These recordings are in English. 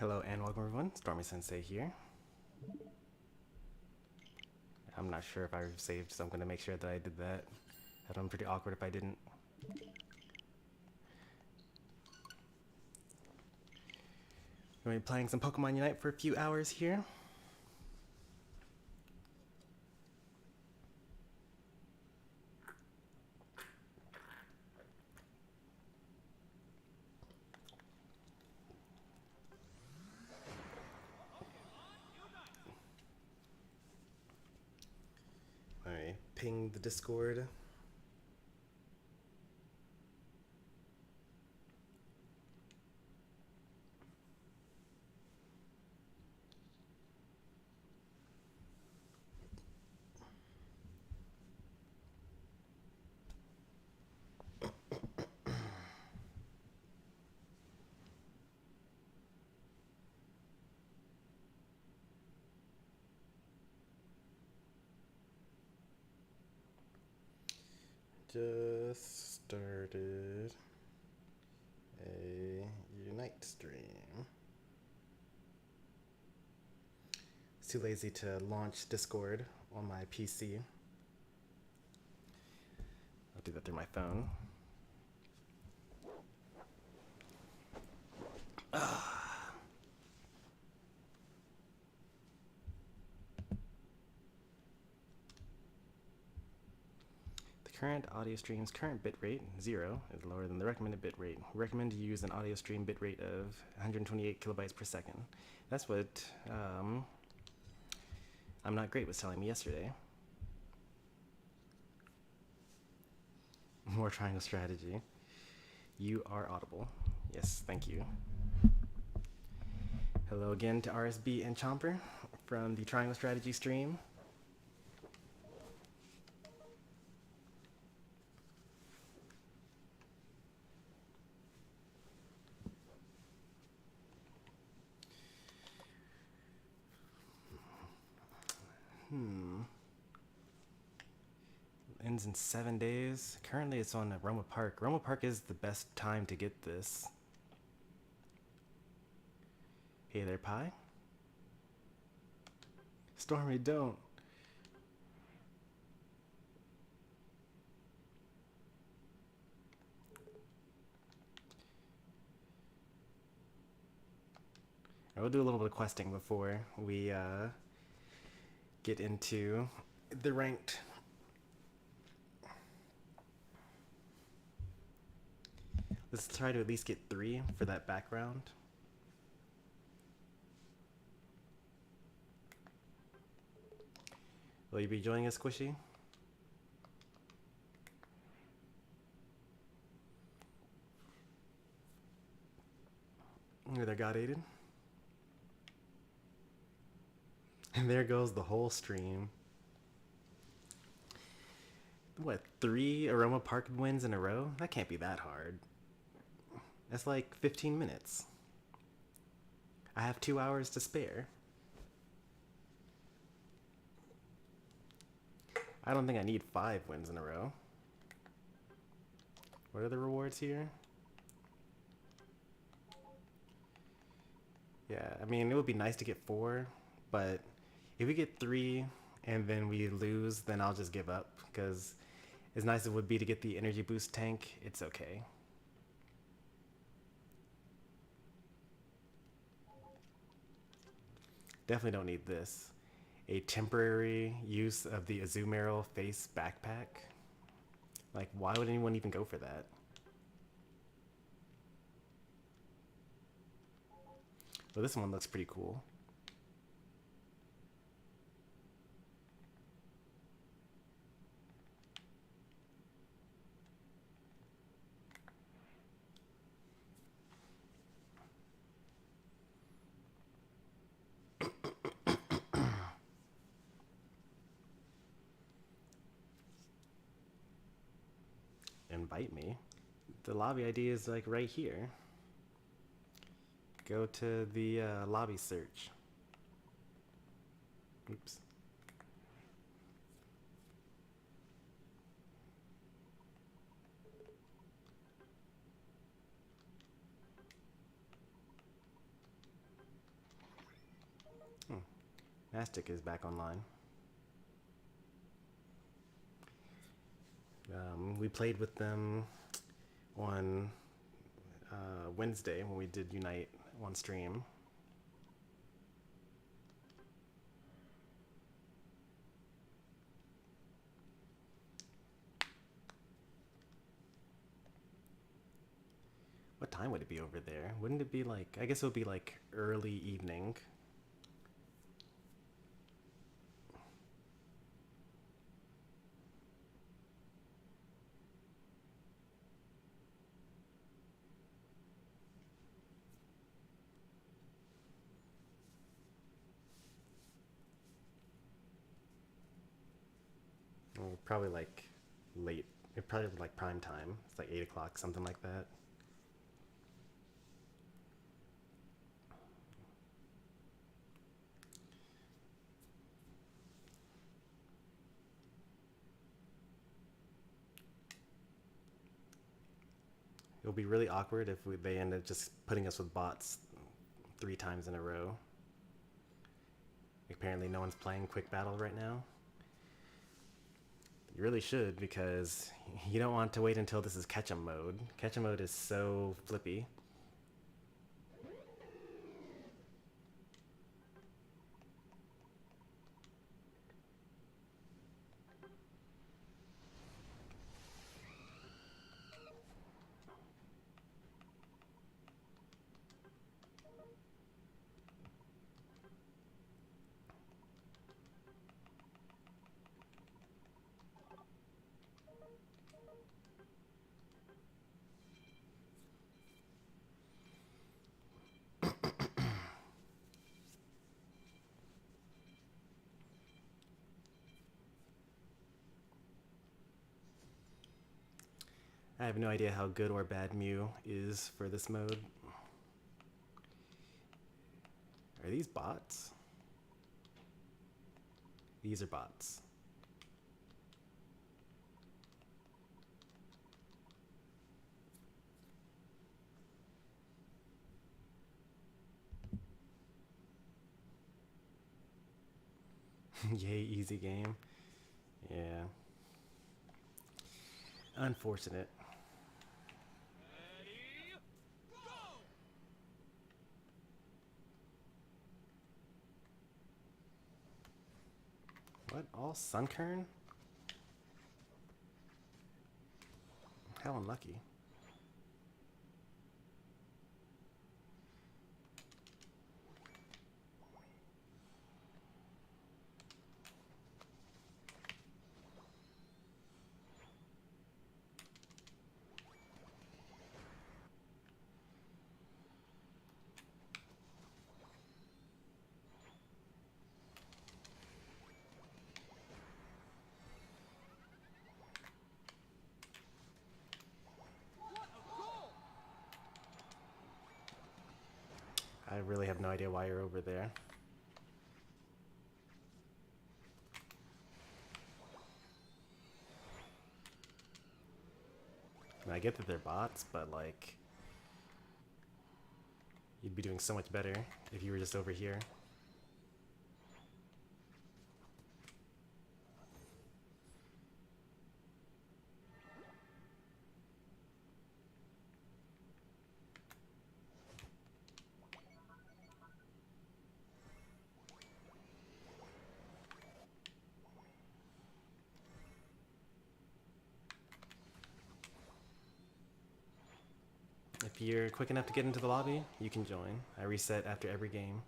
Hello and welcome everyone, Stormy Sensei here. I'm not sure if I saved, so I'm going to make sure that I did that. That'd be pretty awkward if I didn't. We're going to be playing some Pokemon Unite for a few hours here. Alright, ping the Discord. Just started a Unite stream. It's too lazy to launch Discord on my PC. I'll do that through my phone. Current audio stream's current bitrate, 0, is lower than the recommended bitrate. We recommend to use an audio stream bitrate of 128 kilobytes per second. That's what I'm Not Great was telling me yesterday. More triangle strategy. You are audible. Yes, thank you. Hello again to RSB and Chomper from the Triangle Strategy stream. Ends in 7 days. Currently it's on Roma Park. Roma Park is the best time to get this. Hey there, Pi. Stormy, don't. I will do a little bit of questing before we get into the ranked. Let's try to at least get 3 for that background. Will you be joining us, Squishy? There, God aided. And there goes the whole stream. What, 3 Aroma Park wins in a row? That can't be that hard. That's like 15 minutes. I have 2 hours to spare. I don't think I need 5 wins in a row. What are the rewards here? Yeah, I mean, it would be nice to get 4, but if we get 3 and then we lose, then I'll just give up, because as nice as it would be to get the energy boost tank, it's okay. Definitely don't need this. A temporary use of the Azumarill face backpack. Like, why would anyone even go for that? Well, this one looks pretty cool. Invite me. The lobby ID is like right here. Go to the lobby search. Oops. Mastic is back online. We played with them on Wednesday when we did Unite on stream. What time would it be over there? Wouldn't it be like, I guess it would be like early evening. Probably like late, probably like prime time. It's like 8 o'clock, something like that. It'll be really awkward if they end up just putting us with bots 3 times in a row. Apparently no one's playing Quick Battle right now. You really should, because you don't want to wait until this is Ketchum mode. Ketchum mode is so flippy. I have no idea how good or bad Mew is for this mode. Are these bots? These are bots. Yay, easy game. Yeah. Unfortunate. What? All Sunkern? How unlucky. I really have no idea why you're over there. I mean, I get that they're bots, but like, you'd be doing so much better if you were just over here. If you're quick enough to get into the lobby, you can join. I reset after every game.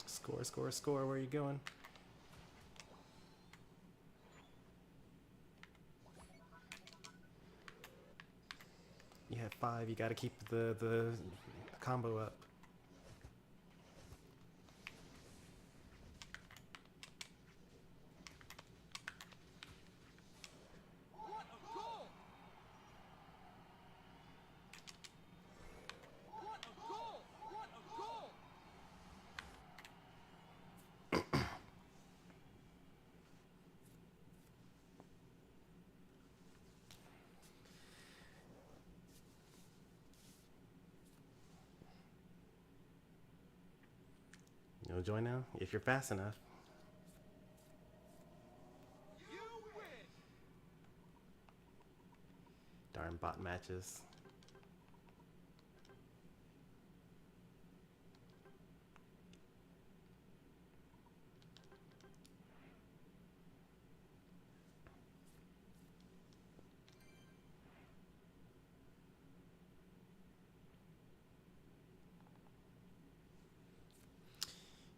Score, score, score. Where are you going? You have 5. You got to keep the combo up. You'll join now if you're fast enough. Darn bot matches.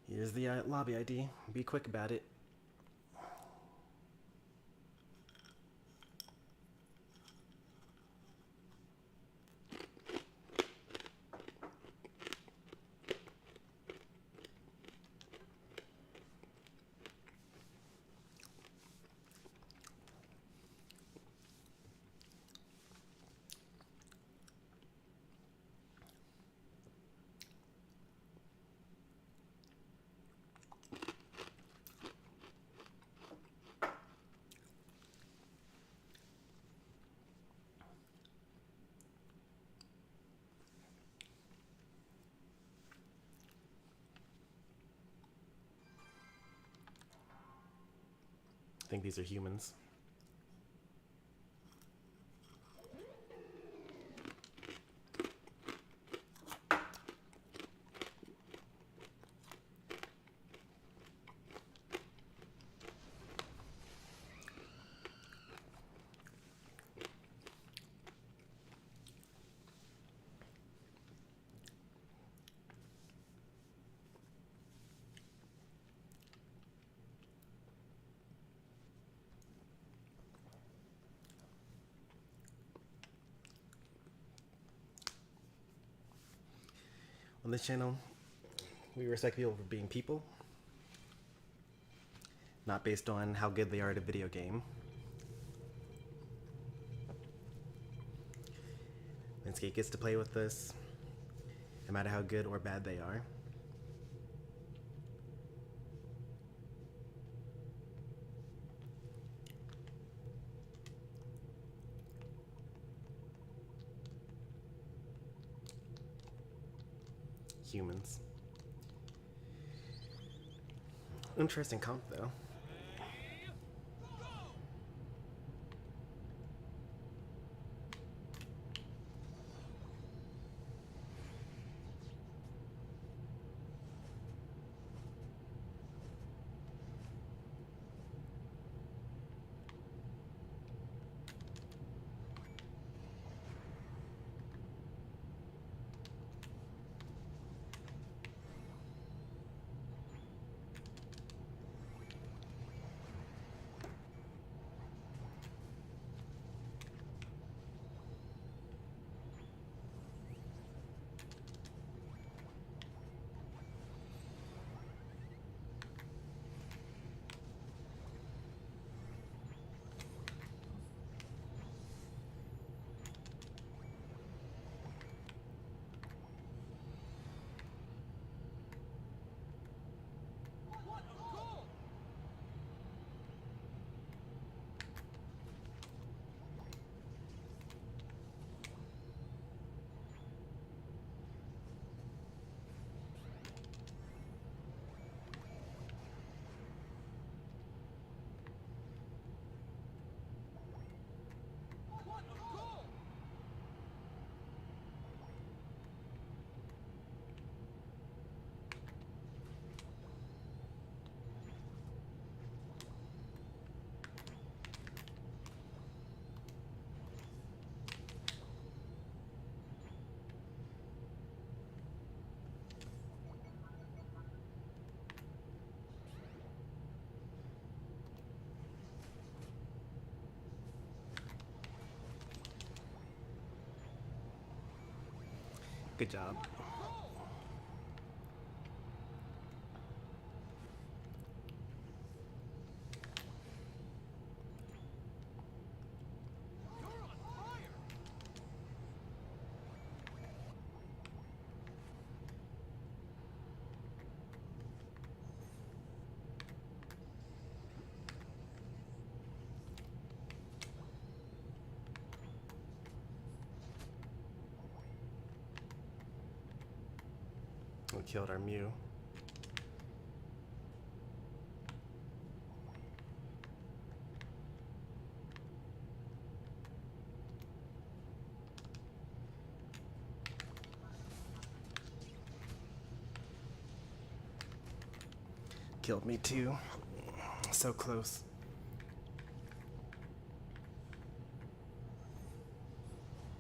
Here's the lobby ID. Be quick about it. I think these are humans. On this channel, we respect people for being people, not based on how good they are at a video game. Sensei gets to play with us, no matter how good or bad they are. Humans. Interesting comp though. Good job. We killed our Mew. killed me too. So close.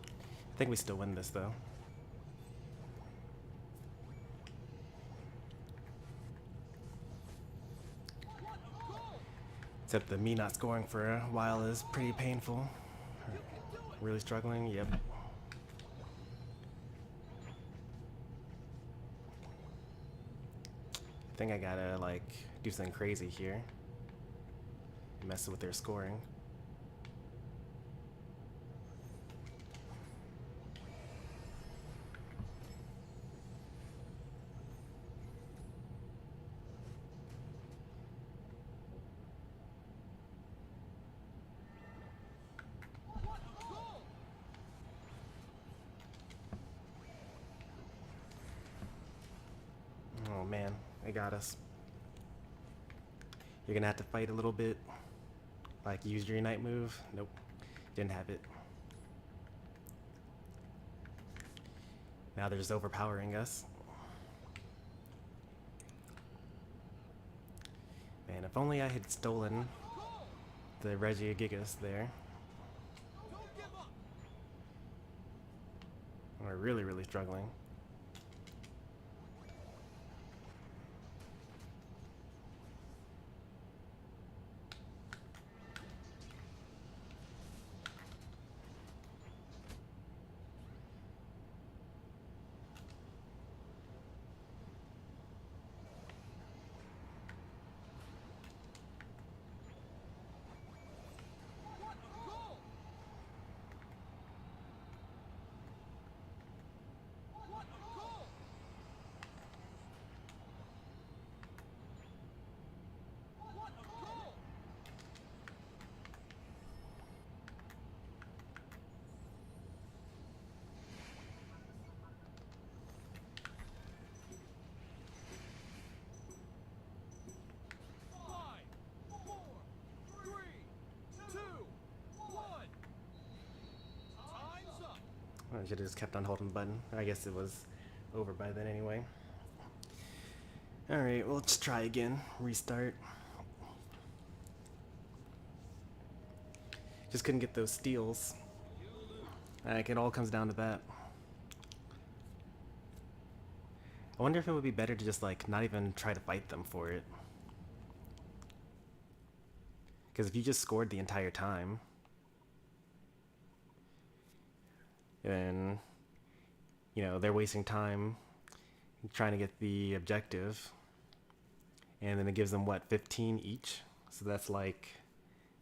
I think we still win this though. Except the me not scoring for a while is pretty painful. Really struggling, yep. I think I gotta like do something crazy here. Mess with their scoring. Oh man, they got us. You're gonna have to fight a little bit. Like, use your Unite move. Nope, didn't have it. Now they're just overpowering us. Man, if only I had stolen the Regigigas there. We're really, really struggling. I should have just kept on holding the button. I guess it was over by then anyway. Alright, well, let's try again. Restart. Just couldn't get those steals. Like, it all comes down to that. I wonder if it would be better to just, like, not even try to fight them for it. Because if you just scored the entire time, then, you know, they're wasting time trying to get the objective. And then it gives them, what, 15 each? So that's like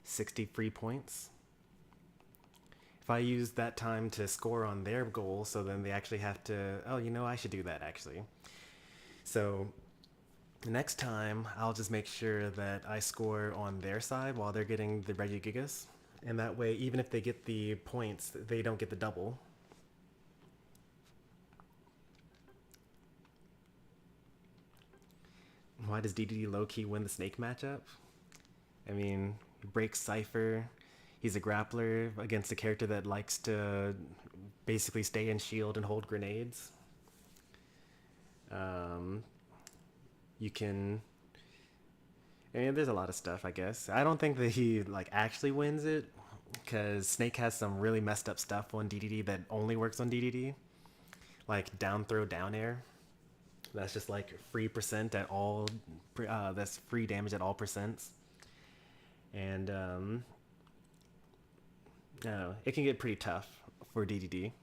60 free points. If I use that time to score on their goal, so then they actually have to, oh, you know, I should do that actually. So next time, I'll just make sure that I score on their side while they're getting the Regigigas. And that way, even if they get the points, they don't get the double. Why does DDD low-key win the snake matchup? I mean, he breaks Cypher. He's a grappler against a character that likes to basically stay in shield and hold grenades. You can... I mean, there's a lot of stuff, I guess. I don't think that he like actually wins it, because Snake has some really messed up stuff on DDD that only works on DDD. Like down throw, down air. That's just like free percent at all. That's free damage at all percents. And I don't know, it can get pretty tough for DDD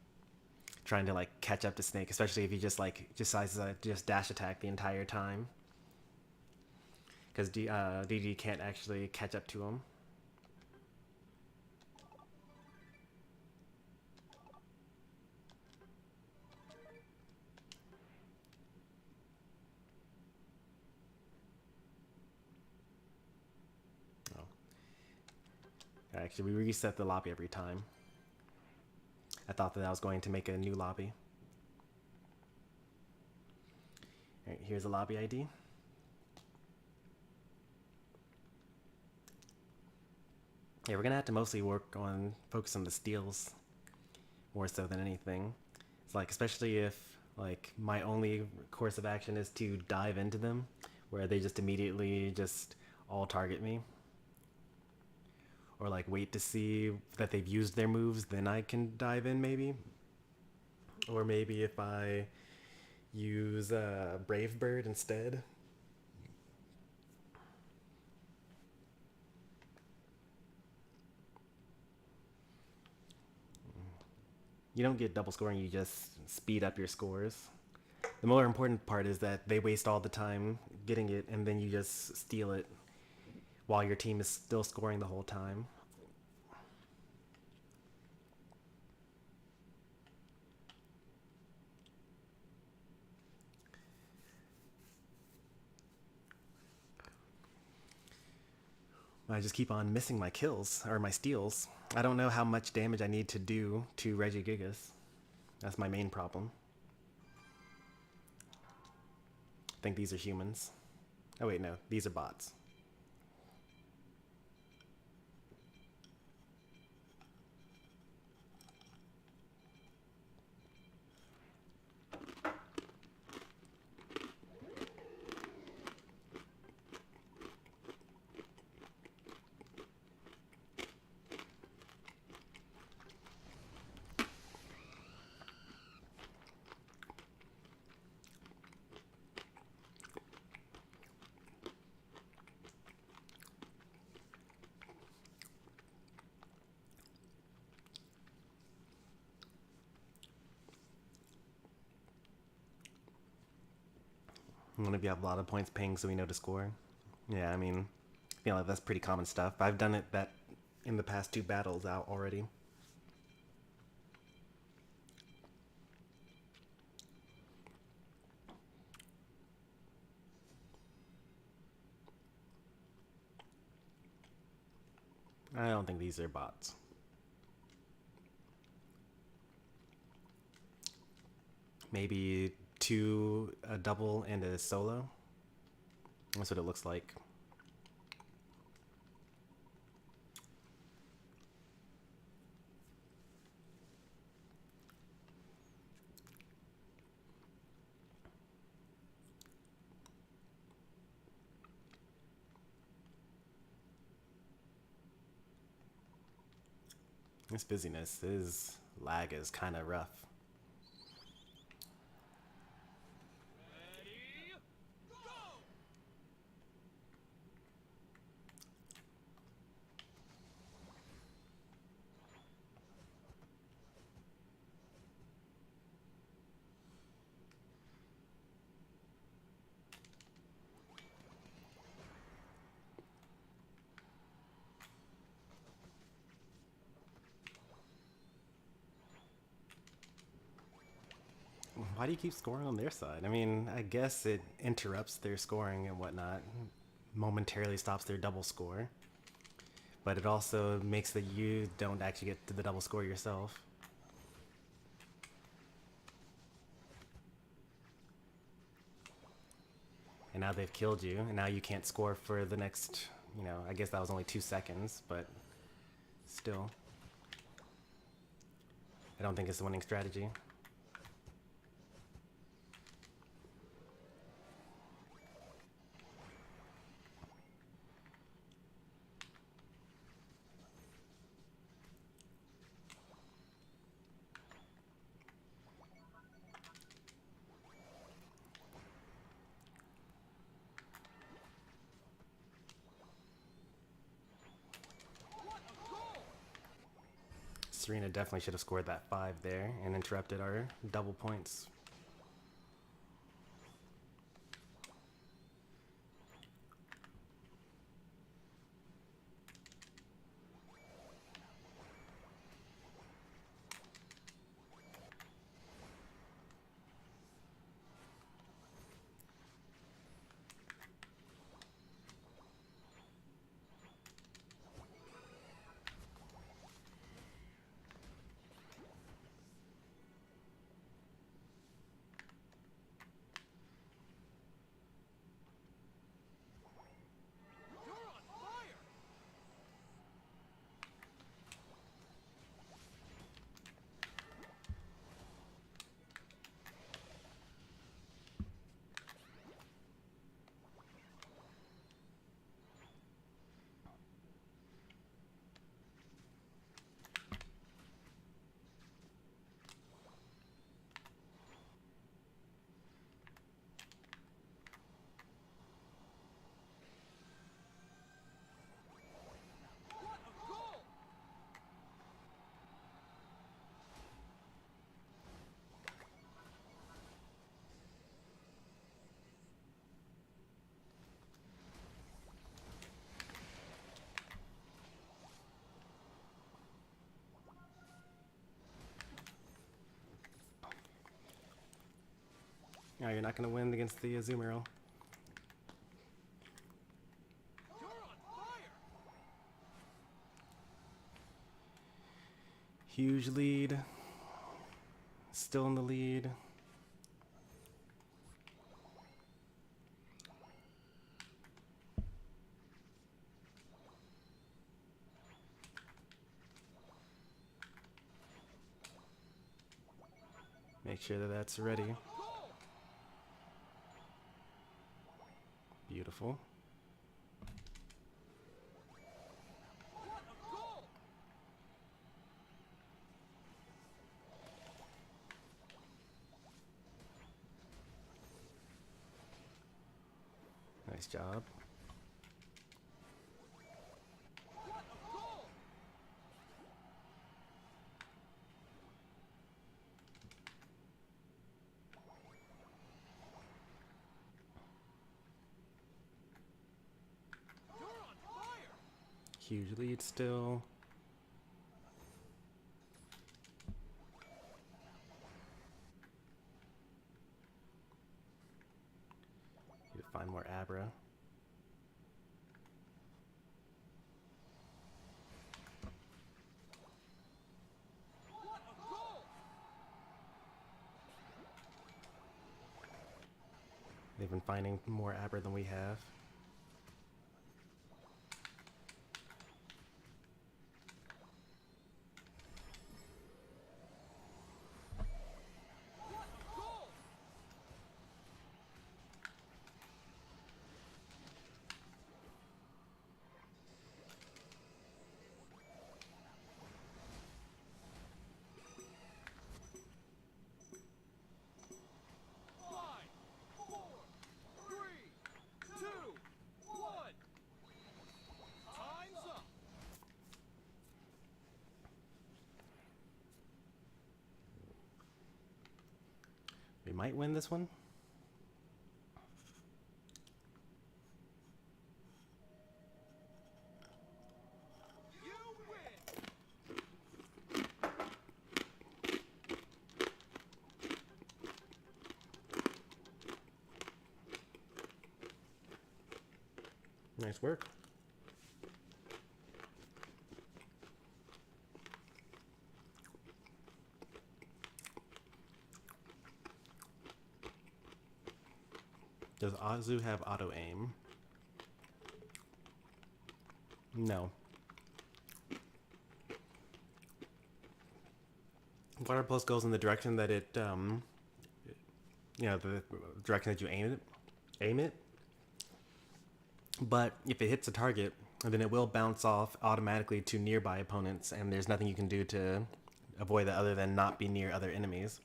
trying to like catch up to Snake, especially if he just like decides to just dash attack the entire time, because DDD can't actually catch up to him. Actually, we reset the lobby every time. I thought that I was going to make a new lobby. Alright, here's the lobby ID. Yeah, we're gonna have to mostly focus on the steals more so than anything. It's like, especially if like my only course of action is to dive into them where they just immediately just all target me. Or like wait to see that they've used their moves, then I can dive in maybe. Or maybe if I use Brave Bird instead. You don't get double scoring, you just speed up your scores. The more important part is that they waste all the time getting it, and then you just steal it while your team is still scoring the whole time. I just keep on missing my kills, or my steals. I don't know how much damage I need to do to Regigigas. That's my main problem. I think these are humans. Oh wait, no, these are bots. I'm gonna have a lot of points ping so we know to score. Yeah, I mean, I feel like that's pretty common stuff. I've done it that in the past 2 battles out already. I don't think these are bots. Maybe 2, a double and a solo. That's what it looks like. This busyness, this lag is kind of rough. Why do you keep scoring on their side? I mean, I guess it interrupts their scoring and whatnot, momentarily stops their double score, but it also makes that you don't actually get to the double score yourself. And now they've killed you, and now you can't score for the next, you know, I guess that was only 2 seconds, but still. I don't think it's the winning strategy. Serena definitely should have scored that 5 there and interrupted our double points. Oh, you're not gonna win against the Azumarill. Huge lead. Still in the lead. Make sure that that's ready. Beautiful. Nice job. Huge lead still. Need to find more Abra. They've been finding more Abra than we have. We might win this one. Nice work. Does Azu have auto aim? No. Water pulse goes in the direction that it, you know, the direction that you aim it. But if it hits a target, then it will bounce off automatically to nearby opponents, and there's nothing you can do to avoid that other than not be near other enemies.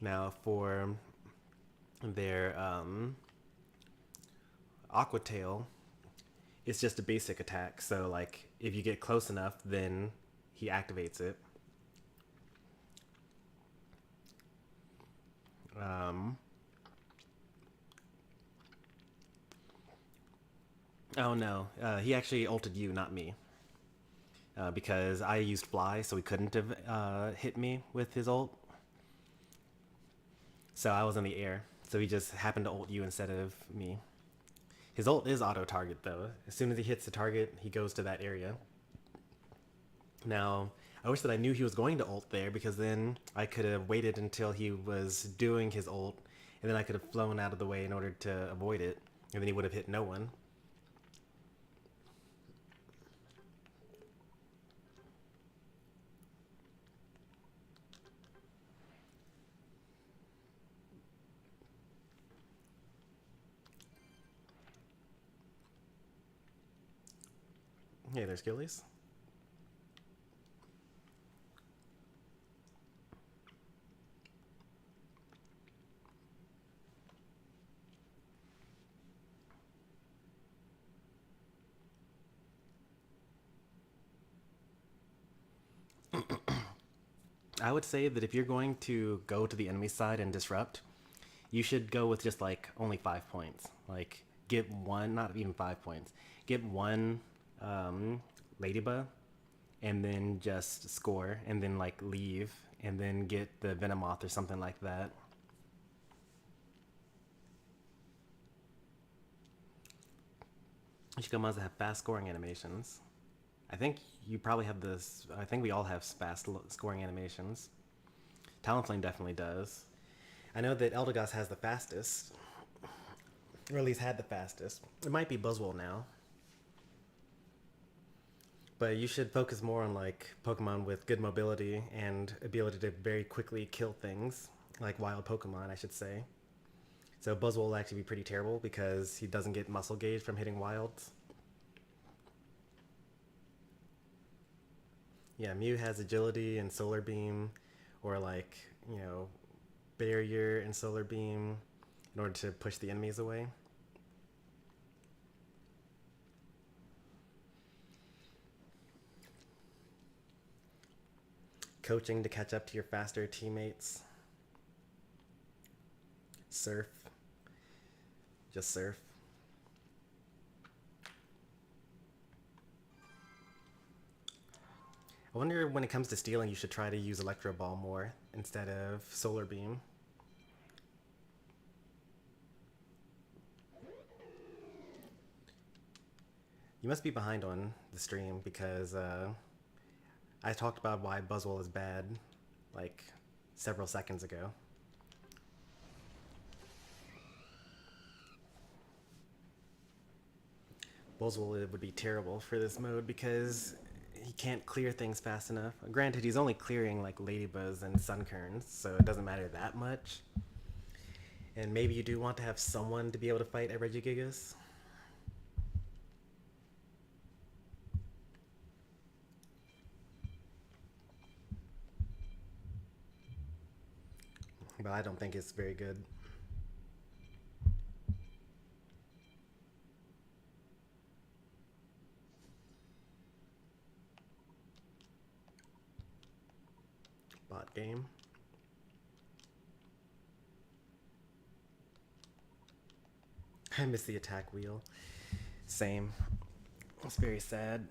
Now for their Aqua Tail, it's just a basic attack, so like if you get close enough, then he activates it. Oh no, he actually ulted you, not me. Because I used Fly, so he couldn't have hit me with his ult. So I was in the air, so he just happened to ult you instead of me. His ult is auto-target though. As soon as he hits the target, he goes to that area. Now, I wish that I knew he was going to ult there, because then I could have waited until he was doing his ult, and then I could have flown out of the way in order to avoid it, and then he would have hit no one. Hey, there's Gillies. I would say that if you're going to go to the enemy side and disrupt, you should go with just like only 5 points. Like get one, not even 5 points. Get one Ladybug, and then just score, and then like leave, and then get the Venomoth or something like that. Ichikomons that have fast scoring animations. I think you probably have this. I think we all have fast scoring animations. Talonflame definitely does. I know that Eldegoss has the fastest, or at least had the fastest. It might be Buzzwole now. But you should focus more on like Pokemon with good mobility and ability to very quickly kill things, like wild Pokemon, I should say. So Buzzwole will actually be pretty terrible because he doesn't get muscle gauge from hitting wilds. Yeah, Mew has agility and Solar Beam, or like, you know, Barrier and Solar Beam in order to push the enemies away. Coaching to catch up to your faster teammates. Surf. Just surf. I wonder when it comes to stealing, you should try to use Electro Ball more instead of Solar Beam. You must be behind on the stream because I talked about why Buzzwole is bad like several seconds ago. Buzzwole would be terrible for this mode because he can't clear things fast enough. Granted, he's only clearing like Ladybuzz and Sunkerns, so it doesn't matter that much. And maybe you do want to have someone to be able to fight at Regigigas. But I don't think it's very good. Bot game. I miss the attack wheel. Same. It's very sad.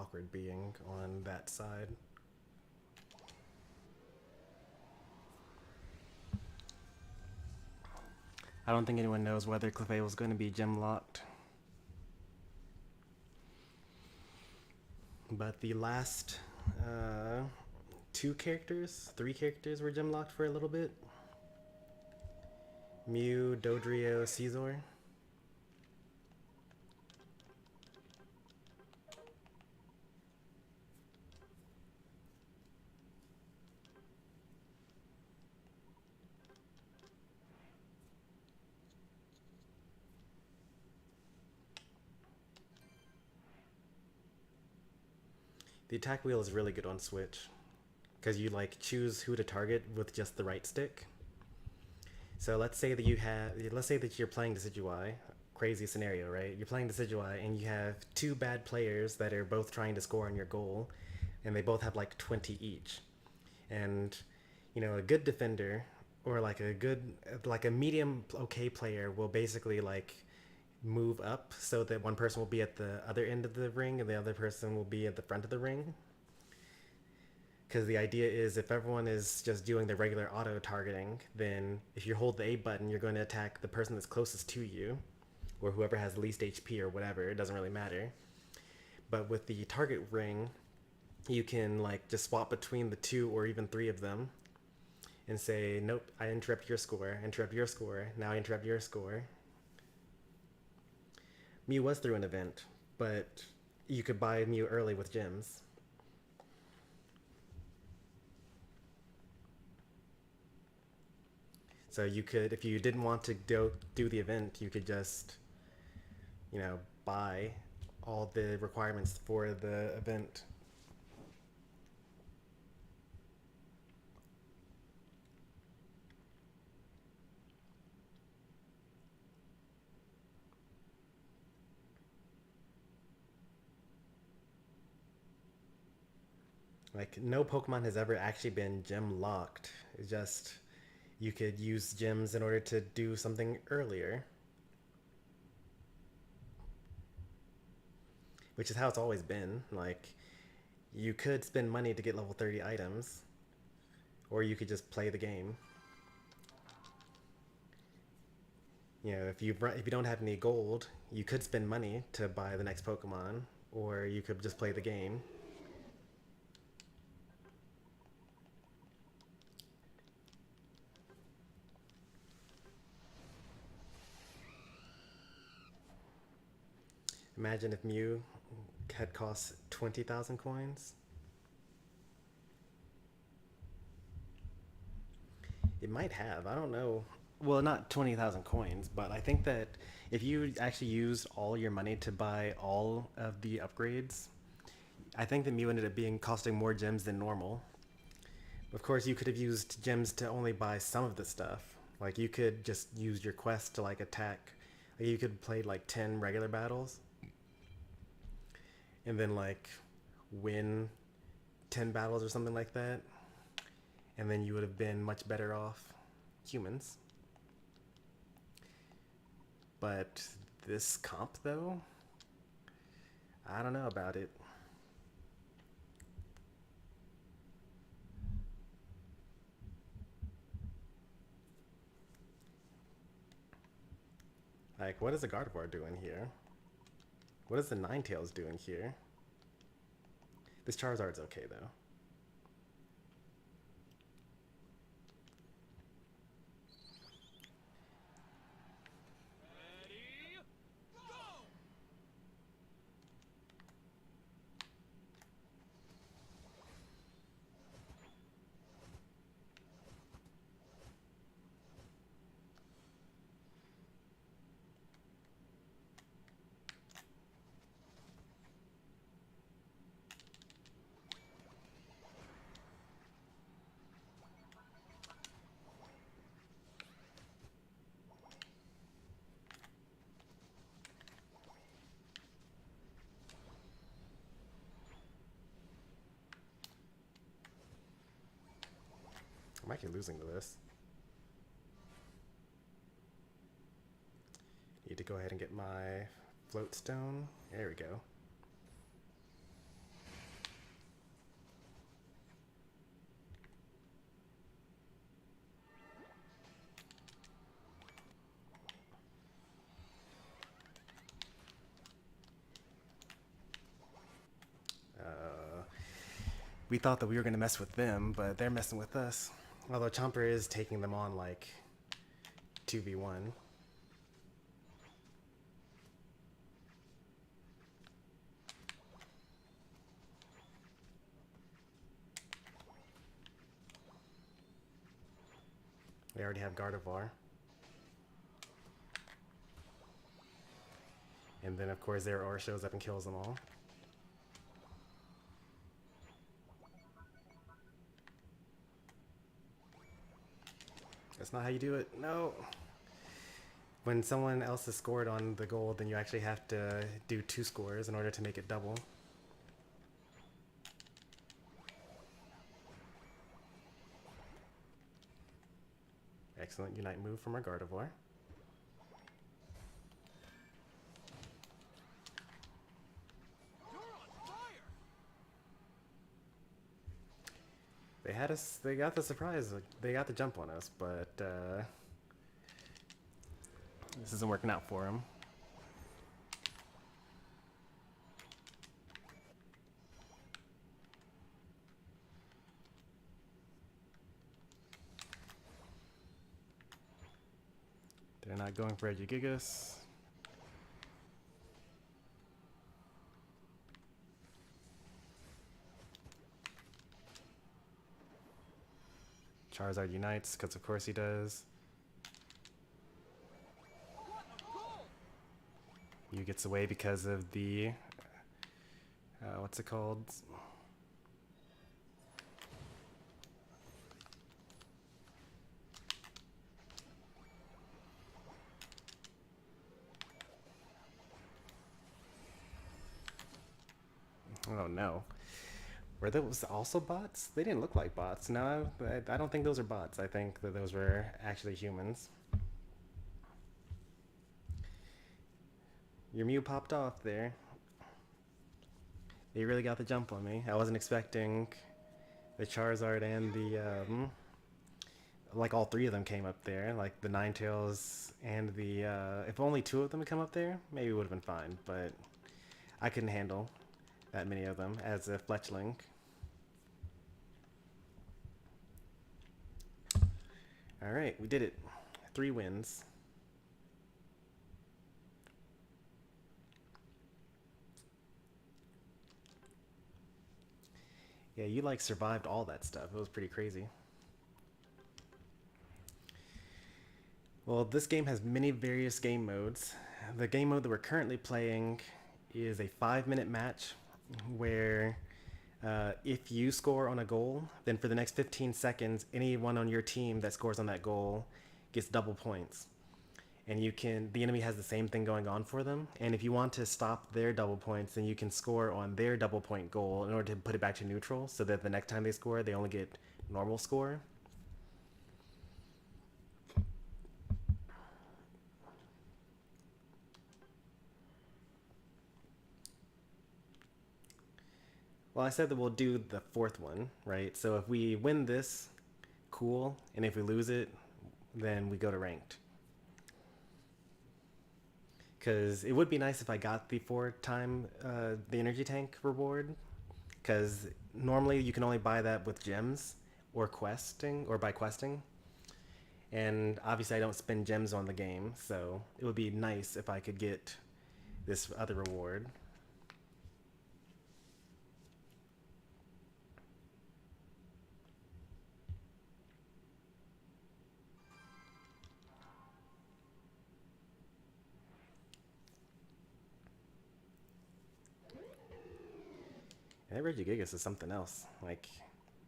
awkward being on that side. I don't think anyone knows whether Clefable is going to be gem locked. But the last three characters were gem locked for a little bit. Mew, Dodrio, Caesar. The attack wheel is really good on Switch because you like choose who to target with just the right stick. So let's say that you're playing Decidueye, crazy scenario, right? You're playing Decidueye and you have two bad players that are both trying to score on your goal, and they both have like 20 each. And you know, a good defender or like a medium okay player will basically like move up so that one person will be at the other end of the ring and the other person will be at the front of the ring. Because the idea is if everyone is just doing the regular auto targeting, then if you hold the A button, you're going to attack the person that's closest to you, or whoever has the least HP or whatever. It doesn't really matter. But with the target ring, you can like just swap between the two or even three of them and say, nope, I interrupt your score, now I interrupt your score. Mew was through an event, but you could buy Mew early with gems. So you could, if you didn't want to do the event, you could just, you know, buy all the requirements for the event. Like, no Pokemon has ever actually been gem locked. It's just, you could use gems in order to do something earlier. Which is how it's always been. Like, you could spend money to get level 30 items, or you could just play the game. You know, if you don't have any gold, you could spend money to buy the next Pokemon, or you could just play the game. Imagine if Mew had cost 20,000 coins. It might have, I don't know. Well, not 20,000 coins, but I think that if you actually used all your money to buy all of the upgrades, I think that Mew ended up costing more gems than normal. Of course, you could have used gems to only buy some of the stuff. Like, you could just use your quest to like attack. Like, you could play like 10 regular battles and then like win 10 battles or something like that, and then you would have been much better off. Humans. But this comp though, I don't know about it. Like, what is the Gardevoir doing here? What is the Ninetales doing here? This Charizard's okay though. I'm actually losing to this. Need to go ahead and get my float stone. There we go. We thought that we were going to mess with them, but they're messing with us. Although Chomper is taking them on like 2v1. They already have Gardevoir. And then of course their aura shows up and kills them all. That's not how you do it. No. When someone else has scored on the gold, then you actually have to do 2 scores in order to make it double. Excellent Unite move from our Gardevoir. They had us, they got the surprise, they got the jump on us, but this isn't working out for them. They're not going for Eldegoss. Charizard unites, because of course he does. Mew gets away because of the, what's it called? Oh no. Were those also bots? They didn't look like bots. No, I don't think those are bots. I think that those were actually humans. Your Mew popped off there. They really got the jump on me. I wasn't expecting the Charizard and the, like all 3 of them came up there. Like the Ninetales and the, if only 2 of them had come up there, maybe it would have been fine. But I couldn't handle that many of them as a fletchling. Alright, we did it. 3 wins. Yeah, you like survived all that stuff. It was pretty crazy. Well, this game has many various game modes. The game mode that we're currently playing is a 5-minute match where if you score on a goal, then for the next 15 seconds, anyone on your team that scores on that goal gets double points. And you can, the enemy has the same thing going on for them. And if you want to stop their double points, then you can score on their double point goal in order to put it back to neutral so that the next time they score, they only get normal score. Well, I said that we'll do the 4th one, right? So if we win this, cool. And if we lose it, then we go to ranked. Because it would be nice if I got the 4-time the energy tank reward. Because normally you can only buy that with gems or questing, or by questing. And obviously I don't spend gems on the game, so it would be nice if I could get this other reward. And that Regigigas is something else. Like,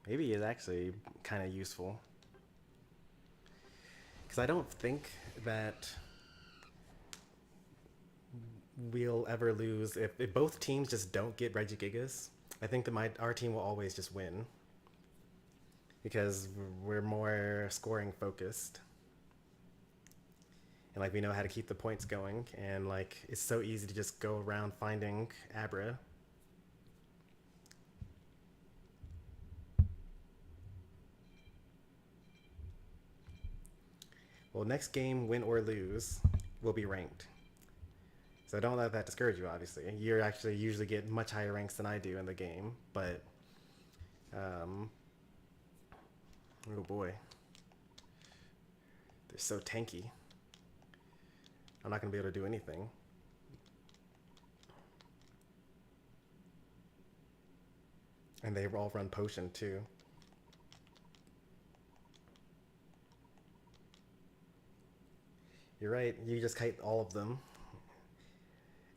maybe it's actually kind of useful. Because I don't think that we'll ever lose if both teams just don't get Regigigas. I think that our team will always just win. Because we're more scoring focused. And like we know how to keep the points going. And like it's so easy to just go around finding Abra. Well, next game, win or lose, will be ranked. So don't let that discourage you, obviously. You actually usually get much higher ranks than I do in the game, but Oh boy. They're so tanky. I'm not going to be able to do anything. And they all run potion too. You're right, you just kite all of them.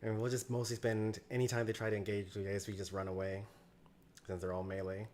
And we'll just mostly spend any time they try to engage you guys, we just run away. Since they're all melee.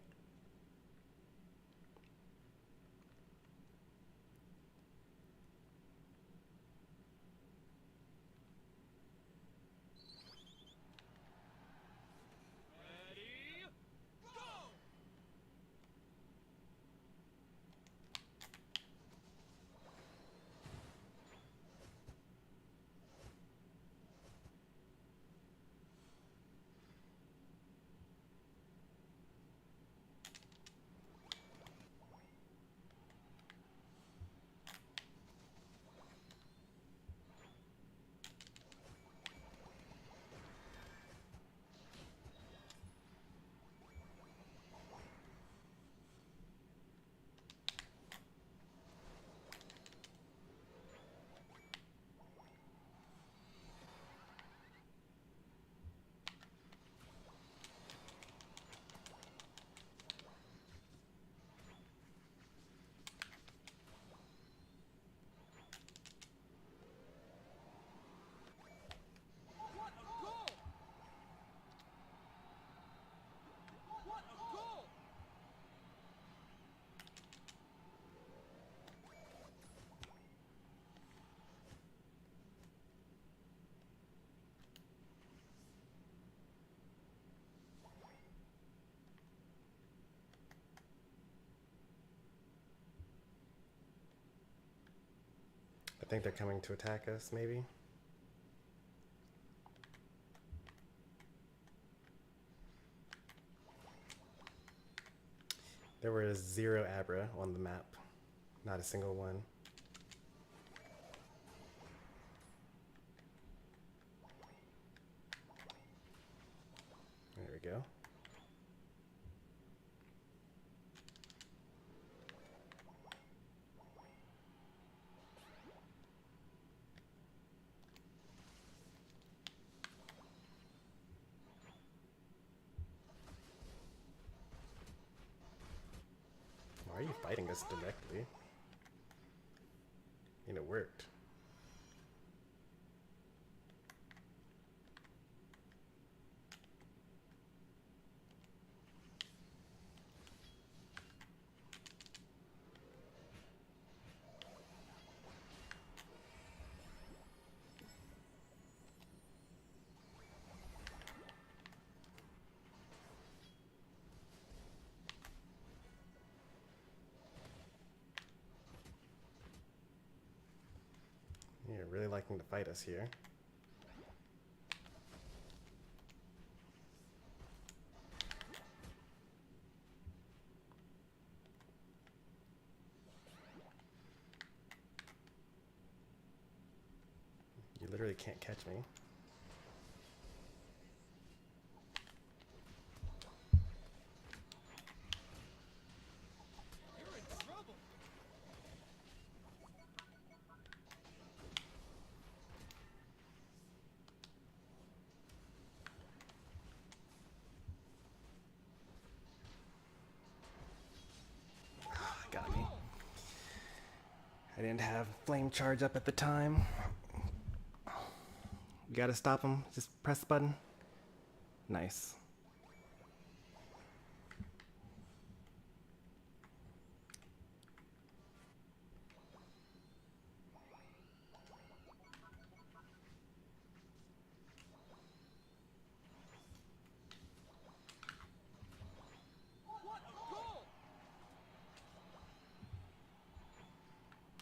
I think they're coming to attack us, maybe. There was 0 Abra on the map. Not a single one. There we go. Why are you fighting us directly? And it worked. You're really liking to fight us here. You literally can't catch me. Got me. I didn't have flame charge up at the time. You gotta stop him. Just press the button. Nice.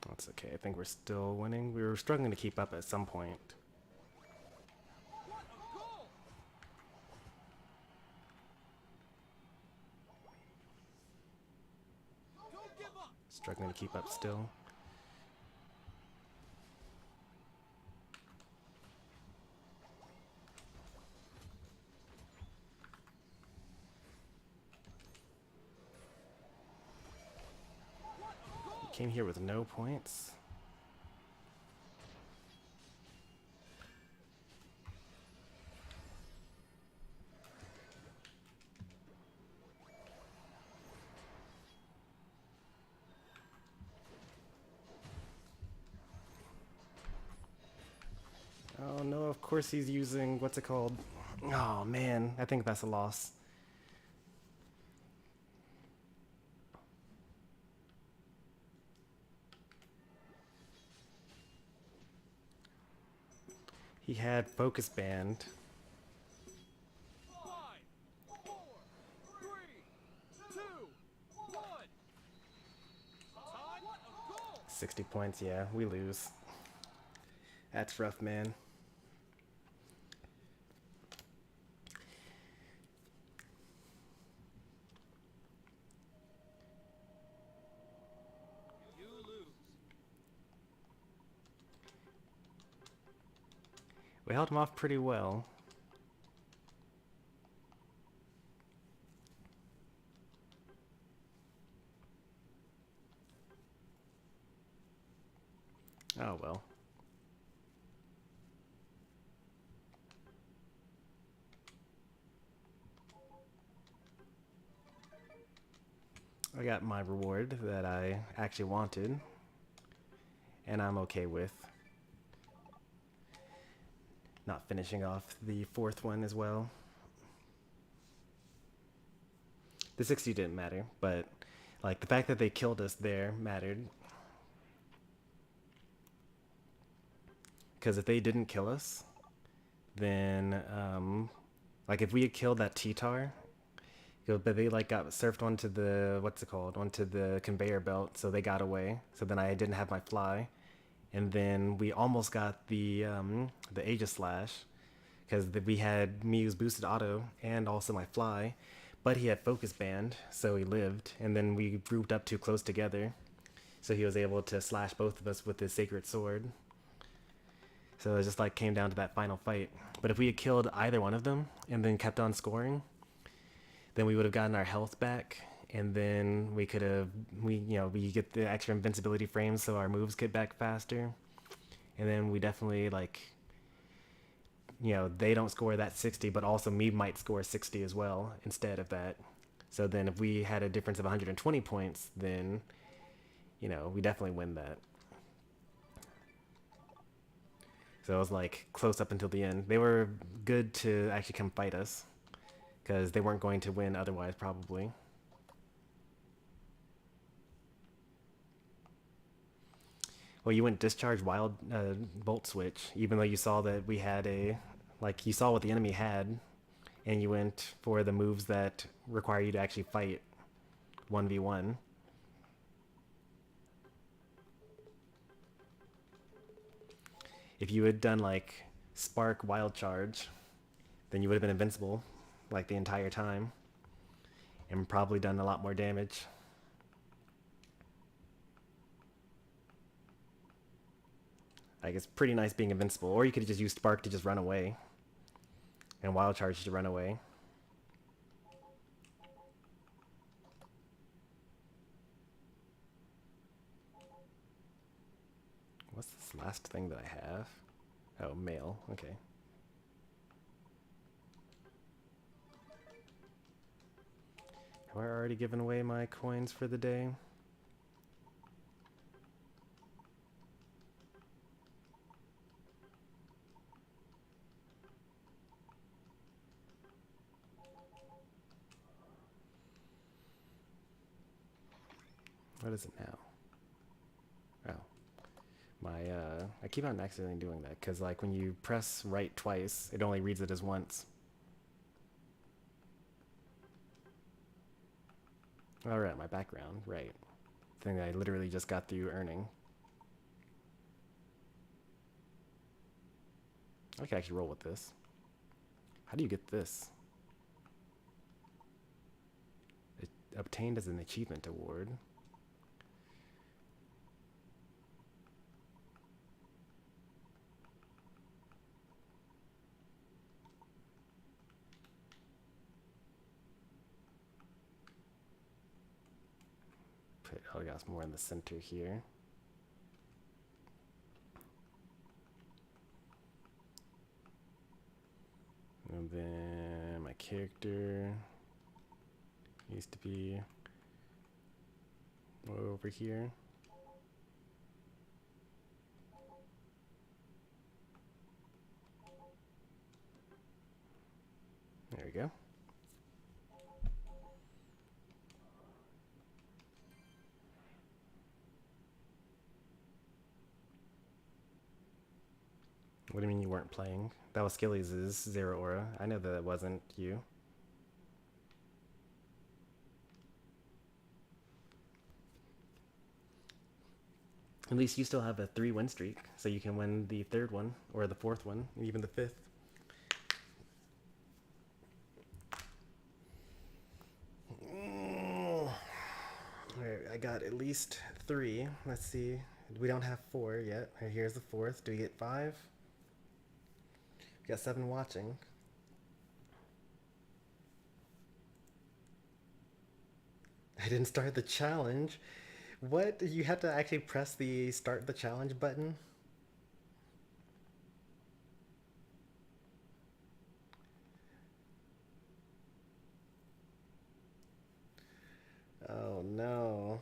That's okay. I think we're still winning. We were struggling to keep up at some point. Struggling to keep up still. Came here with no points. Oh no, of course he's using, what's it called? Oh man, I think that's a loss. He had Focus Band. 5, 4, 3, 2, 1. Time of goal. 60 points, yeah, we lose. That's rough, man. You lose. We held him off pretty well. Oh well. I got my reward that I actually wanted, and I'm okay with not finishing off the fourth one as well. The 60 didn't matter, but like the fact that they killed us there mattered. Because if they didn't kill us, then like if we had killed that T-Tar, but they like got surfed onto the, what's it called, onto the conveyor belt, so they got away. So then I didn't have my fly, and then we almost got the Aegis Slash, because we had Mew's boosted auto and also my fly, but he had Focus Band, so he lived. And then we grouped up too close together, so he was able to slash both of us with his Sacred Sword. So it just like came down to that final fight. But if we had killed either one of them and then kept on scoring, then we would have gotten our health back, and then we could have, we get the extra invincibility frames so our moves get back faster. And then we definitely like, they don't score that 60, but also me might score 60 as well instead of that. So then if we had a difference of 120 points, then, we definitely win that. So it was like close up until the end. They were good to actually come fight us, because they weren't going to win otherwise, probably. Well, you went discharge wild bolt switch, even though you saw that we had you saw what the enemy had, and you went for the moves that require you to actually fight 1v1. If you had done like Spark Wild Charge, then you would have been invincible like the entire time, and probably done a lot more damage. Like, it's pretty nice being invincible, or you could just use Spark to just run away, and Wild Charge to run away. What's this last thing that I have? Oh, mail. Okay. Have I already given away my coins for the day? What is it now? Oh. I keep on accidentally doing that, because like when you press right twice, it only reads it as once. Alright, my background, right. Thing that I literally just got through earning. I can actually roll with this. How do you get this? It obtained as an achievement award. Put Eldegoss more in the center here. And then my character needs to be more over here. There we go. What do you mean you weren't playing? That was Skilly's Zero Aura. I know that wasn't you. At least you still have a 3-win streak, so you can win the 3rd one, or the 4th one, and even the 5th. Alright, I got at least 3. Let's see. We don't have 4 yet. Here's the 4th. Do we get 5? We got 7 watching. I didn't start the challenge. What? You have to actually press the start the challenge button? Oh no.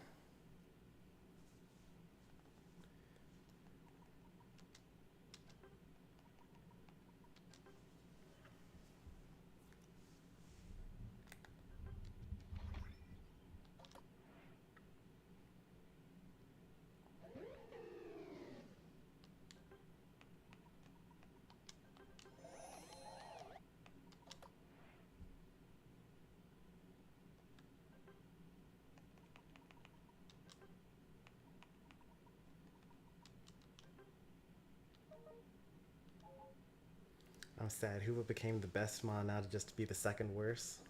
I'm sad. Hoopa became the best mon now to just be the 2nd worst.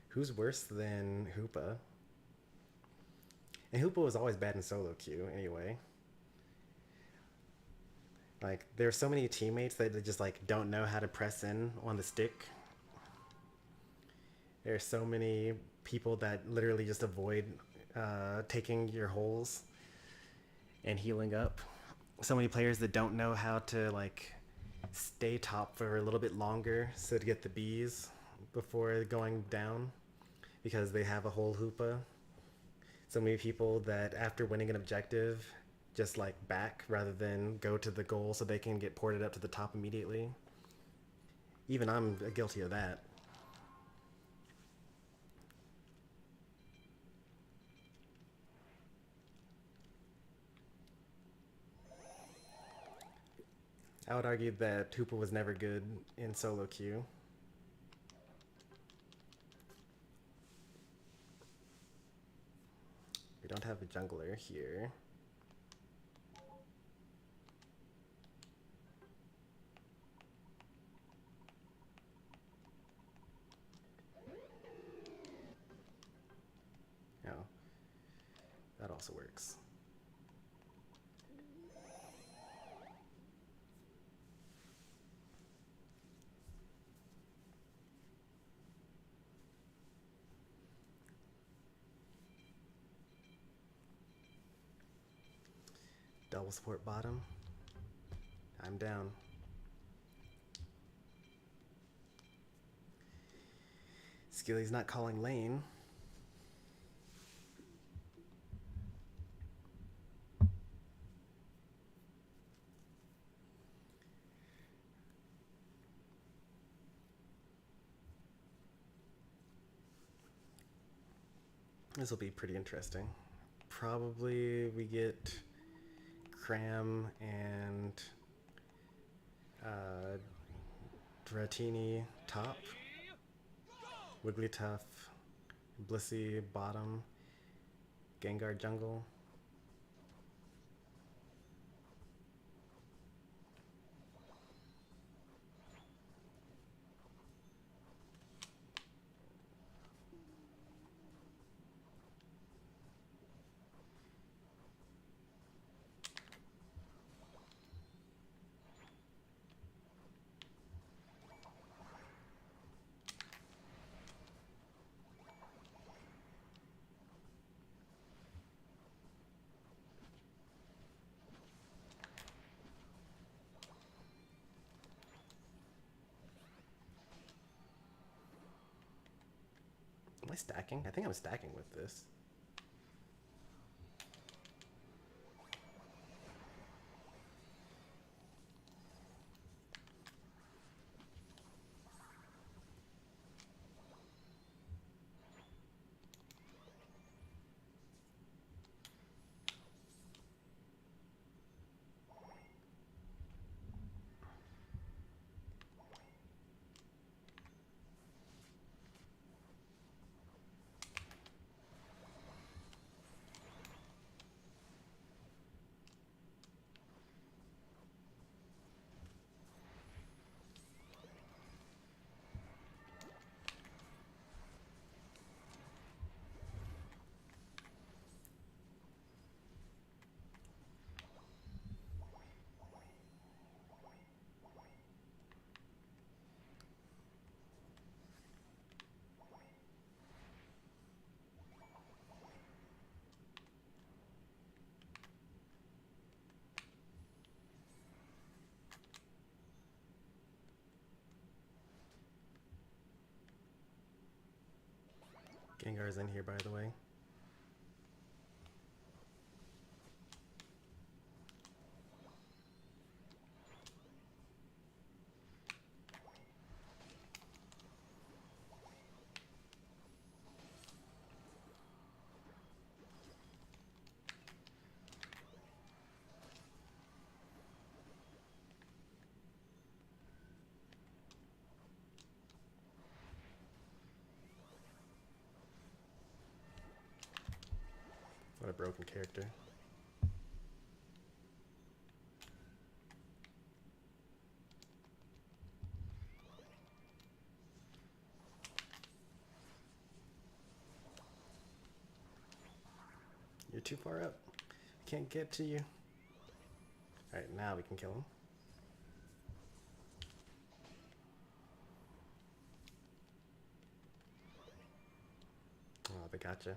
Who's worse than Hoopa? And Hoopa was always bad in solo queue anyway. Like, there's so many teammates that just like don't know how to press in on the stick. There's so many people that literally just avoid taking your holes and healing up. So many players that don't know how to like stay top for a little bit longer so to get the Bs before going down because they have a whole Hoopa. So many people that after winning an objective just like back rather than go to the goal so they can get ported up to the top immediately. Even I'm guilty of that. I would argue that Hoopa was never good in solo queue. We don't have a jungler here. No. That also works. Double support bottom. I'm down. Skilly's not calling lane. This will be pretty interesting. Probably we get Cram and Dratini top, Wigglytuff, Blissey bottom, Gengar jungle. Am I stacking? I think I'm stacking with this. Gengar's in here, by the way. What a broken character. You're too far up. Can't get to you. Alright, now we can kill him. Oh, they gotcha.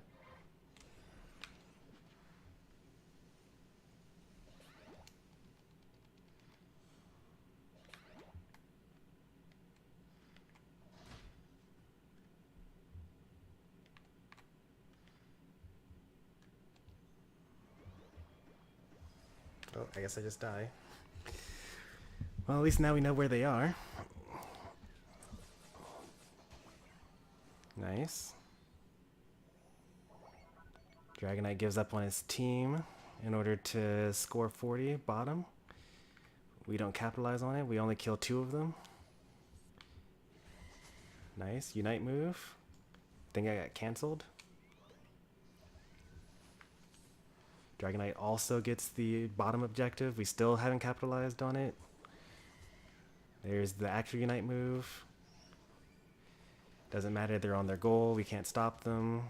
Oh, I guess I just die. Well, at least now we know where they are. Nice. Dragonite gives up on his team in order to score 40 bottom. We don't capitalize on it. We only kill 2 of them. Nice. Unite move. Think I got canceled. Dragonite also gets the bottom objective. We still haven't capitalized on it. There's the actual Unite move. Doesn't matter, they're on their goal. We can't stop them.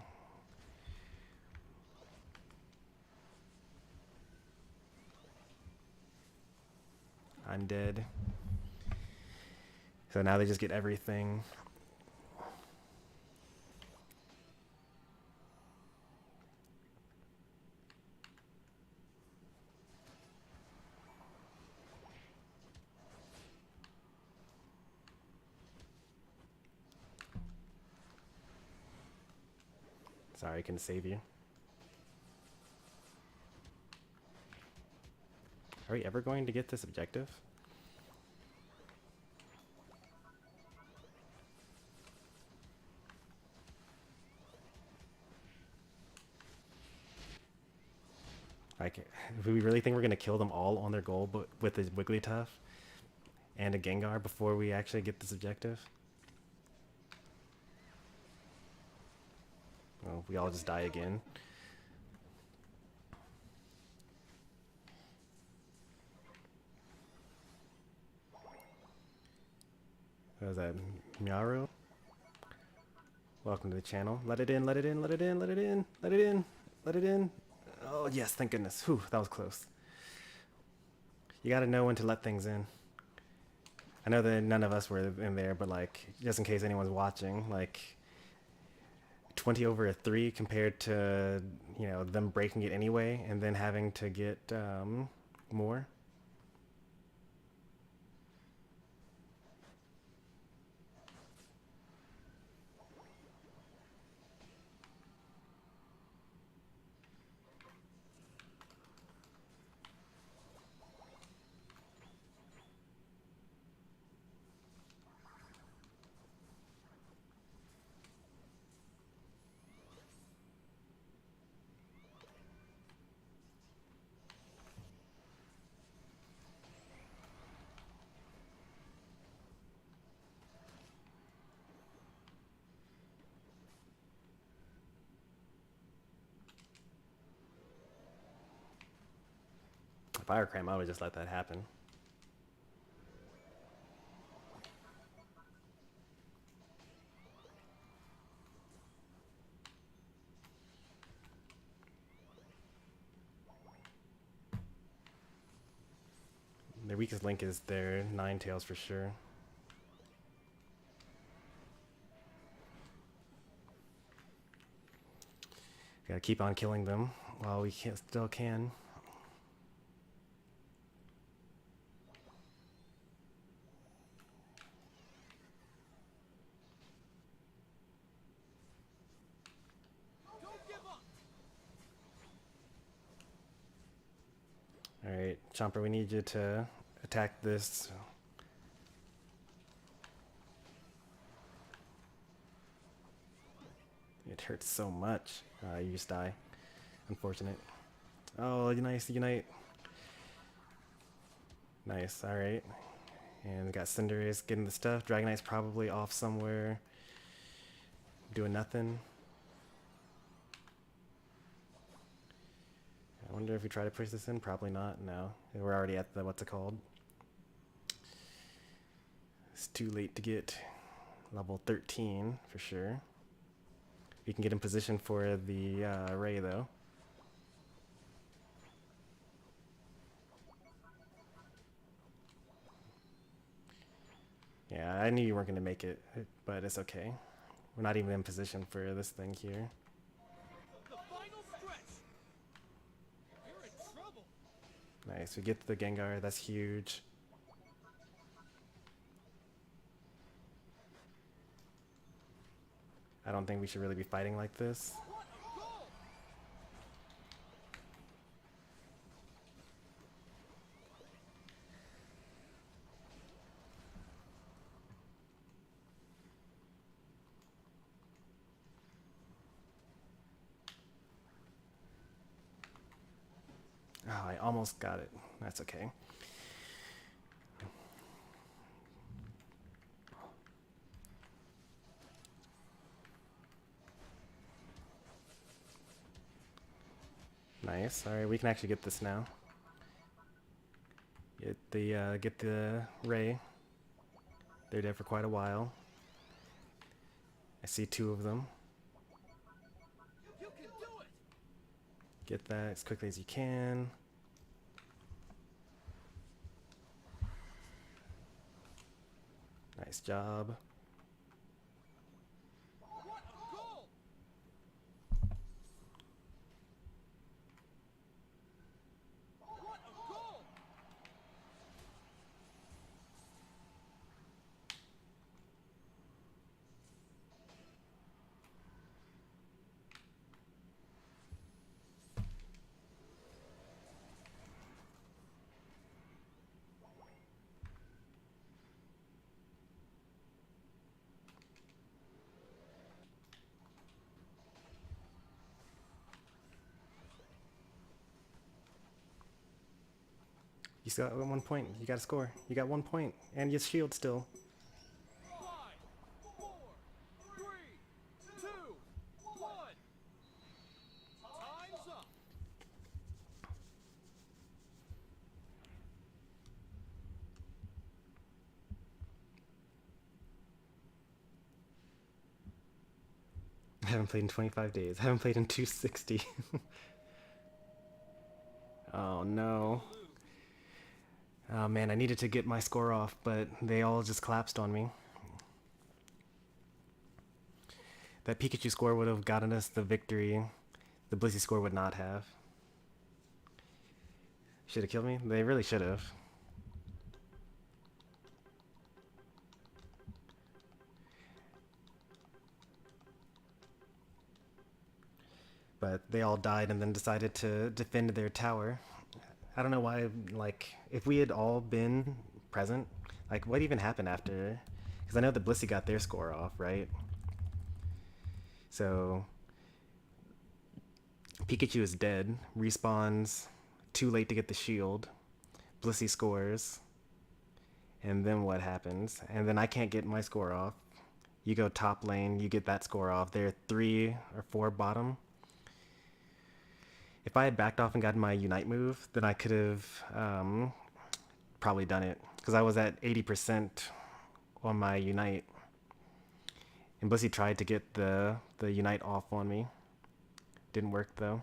I'm dead. So now they just get everything. Sorry, I couldn't save you. Are we ever going to get this objective? Like, do we really think we're going to kill them all on their goal but with a Wigglytuff and a Gengar before we actually get this objective? Well, we all just die again. What was that? Miaru? Welcome to the channel. Let it in, let it in, let it in, let it in, let it in, let it in. Oh, yes, thank goodness. Whew, that was close. You gotta know when to let things in. I know that none of us were in there, but like, just in case anyone's watching, like, 20 over a 3 compared to, you know, them breaking it anyway and then having to get more. Fire Cram, I would just let that happen. Their weakest link is their Ninetales for sure. Gotta keep on killing them while we still can. Don't give up. Alright, Chomper, we need you to attack this. It hurts so much. You just die. Unfortunate. Oh, nice, Unite. Nice, alright. And we got Cinderace getting the stuff. Dragonite's probably off somewhere. Doing nothing. I wonder if we try to push this in. Probably not. No. We're already at the, what's it called? It's too late to get level 13 for sure. We can get in position for the Ray though. Yeah, I knew you weren't going to make it, but it's okay. We're not even in position for this thing here. The final stretch. You're in trouble. Nice, we get the Gengar, that's huge. I don't think we should really be fighting like this. What a goal! Oh, I almost got it. That's okay. Nice. Alright, we can actually get this now. Get the Ray. They're dead for quite a while. I see two of them. You can do it. Get that as quickly as you can. Nice job. What a goal! What a goal! You still got 1 point. You got to score. You got 1 point, and you shield still. 5, 4, 3, 2, 1. Time's up. I haven't played in 25 days. I haven't played in 260. Oh no. Oh man, I needed to get my score off, but they all just collapsed on me. That Pikachu score would have gotten us the victory. The Blissey score would not have. Should have killed me? They really should have. But they all died and then decided to defend their tower. I don't know why, like, if we had all been present, like, what even happened after? Because I know the Blissey got their score off, right? So, Pikachu is dead, respawns, too late to get the shield, Blissey scores, and then what happens? And then I can't get my score off. You go top lane, you get that score off. They're 3 or 4 bottom. If I had backed off and gotten my Unite move, then I could have probably done it. Because I was at 80% on my Unite. And Blissey tried to get the Unite off on me. Didn't work though.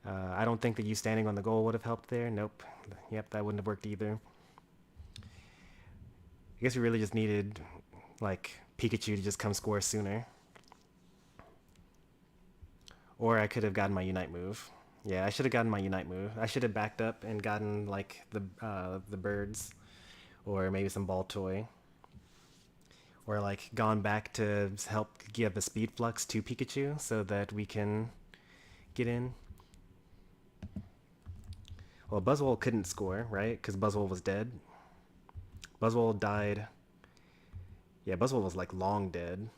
I don't think that you standing on the goal would have helped there. Nope. Yep, that wouldn't have worked either. I guess we really just needed, like, Pikachu to just come score sooner. Or I could have gotten my Unite move. Yeah, I should have gotten my Unite move. I should have backed up and gotten, like, the birds. Or maybe some ball toy. Or, like, gone back to help give a speed flux to Pikachu so that we can get in. Well, Buzzwole couldn't score, right? Because Buzzwole was dead. Buzzwole died. Yeah, Buzzwole was like long dead.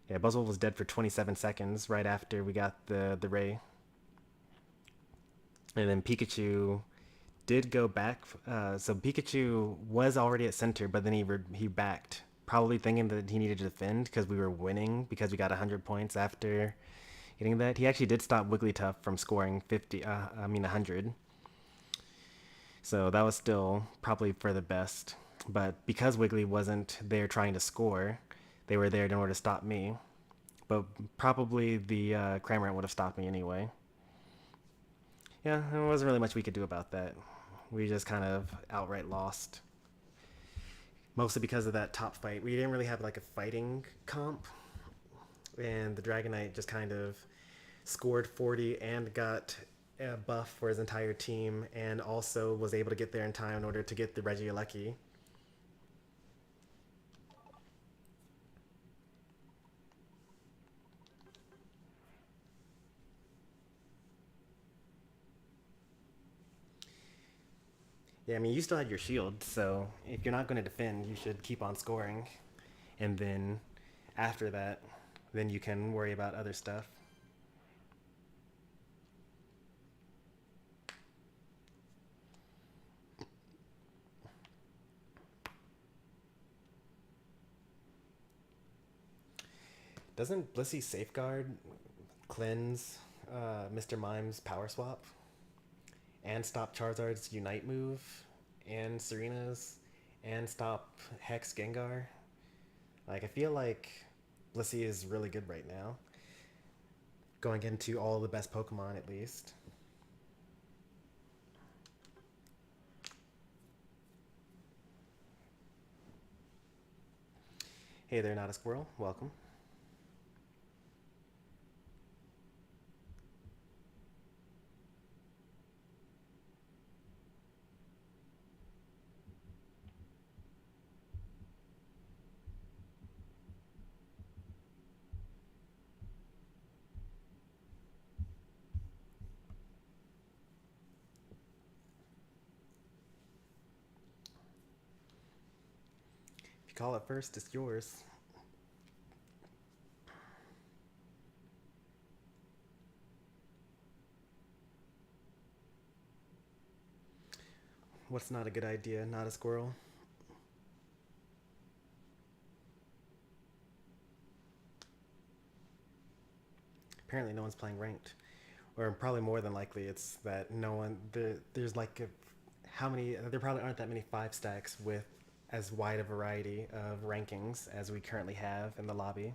Yeah, Buzzwole was dead for 27 seconds right after we got the ray. And then Pikachu did go back. So Pikachu was already at center, but then he backed, probably thinking that he needed to defend because we were winning because we got 100 points after getting that. He actually did stop Wigglytuff from scoring 100. So that was still probably for the best. But because Wiggly wasn't there trying to score, they were there in order to stop me. But probably the Cramorant would have stopped me anyway. Yeah, there wasn't really much we could do about that. We just kind of outright lost. Mostly because of that top fight. We didn't really have like a fighting comp. And the Dragonite just kind of scored 40 and got a buff for his entire team, and also was able to get there in time in order to get the Regieleki. Yeah, I mean, you still had your shield, so if you're not going to defend, you should keep on scoring. And then after that, then you can worry about other stuff. Doesn't Blissey Safeguard cleanse Mr. Mime's Power Swap? And stop Charizard's Unite move? And Serena's? And stop Hex Gengar? Like, I feel like Blissey is really good right now. Going into all the best Pokemon, at least. Hey there, Not a Squirrel. Welcome. If you call it first, it's yours. What's not a good idea, Not a Squirrel? Apparently no one's playing ranked. Or probably more than likely it's that no one... There's like... how many... There probably aren't that many 5 stacks with as wide a variety of rankings as we currently have in the lobby.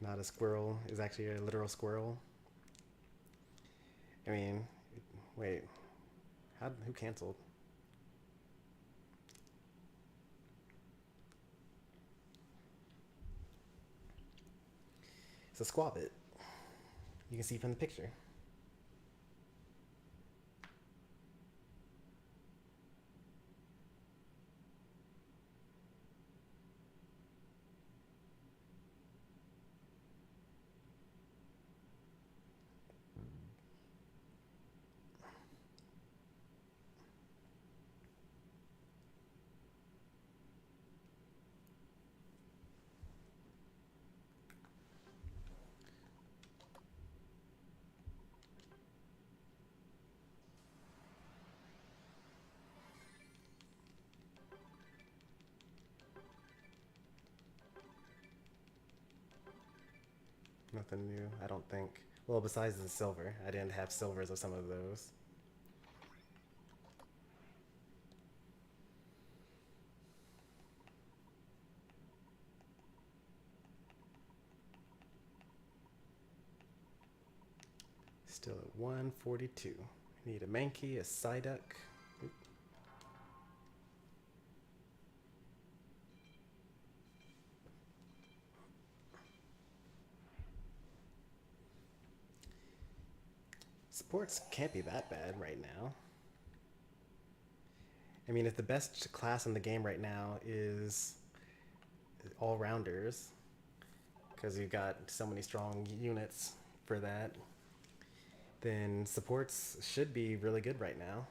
Not a squirrel is actually a literal squirrel. I mean, wait, who canceled? It's a squabbit. You can see from the picture. Nothing new, I don't think. Well, besides the silver. I didn't have silvers of some of those. Still at 142. Need a Mankey, a Psyduck. Oop. Sports can't be that bad right now. I mean, if the best class in the game right now is all-rounders, because you've got so many strong units for that, then supports should be really good right now.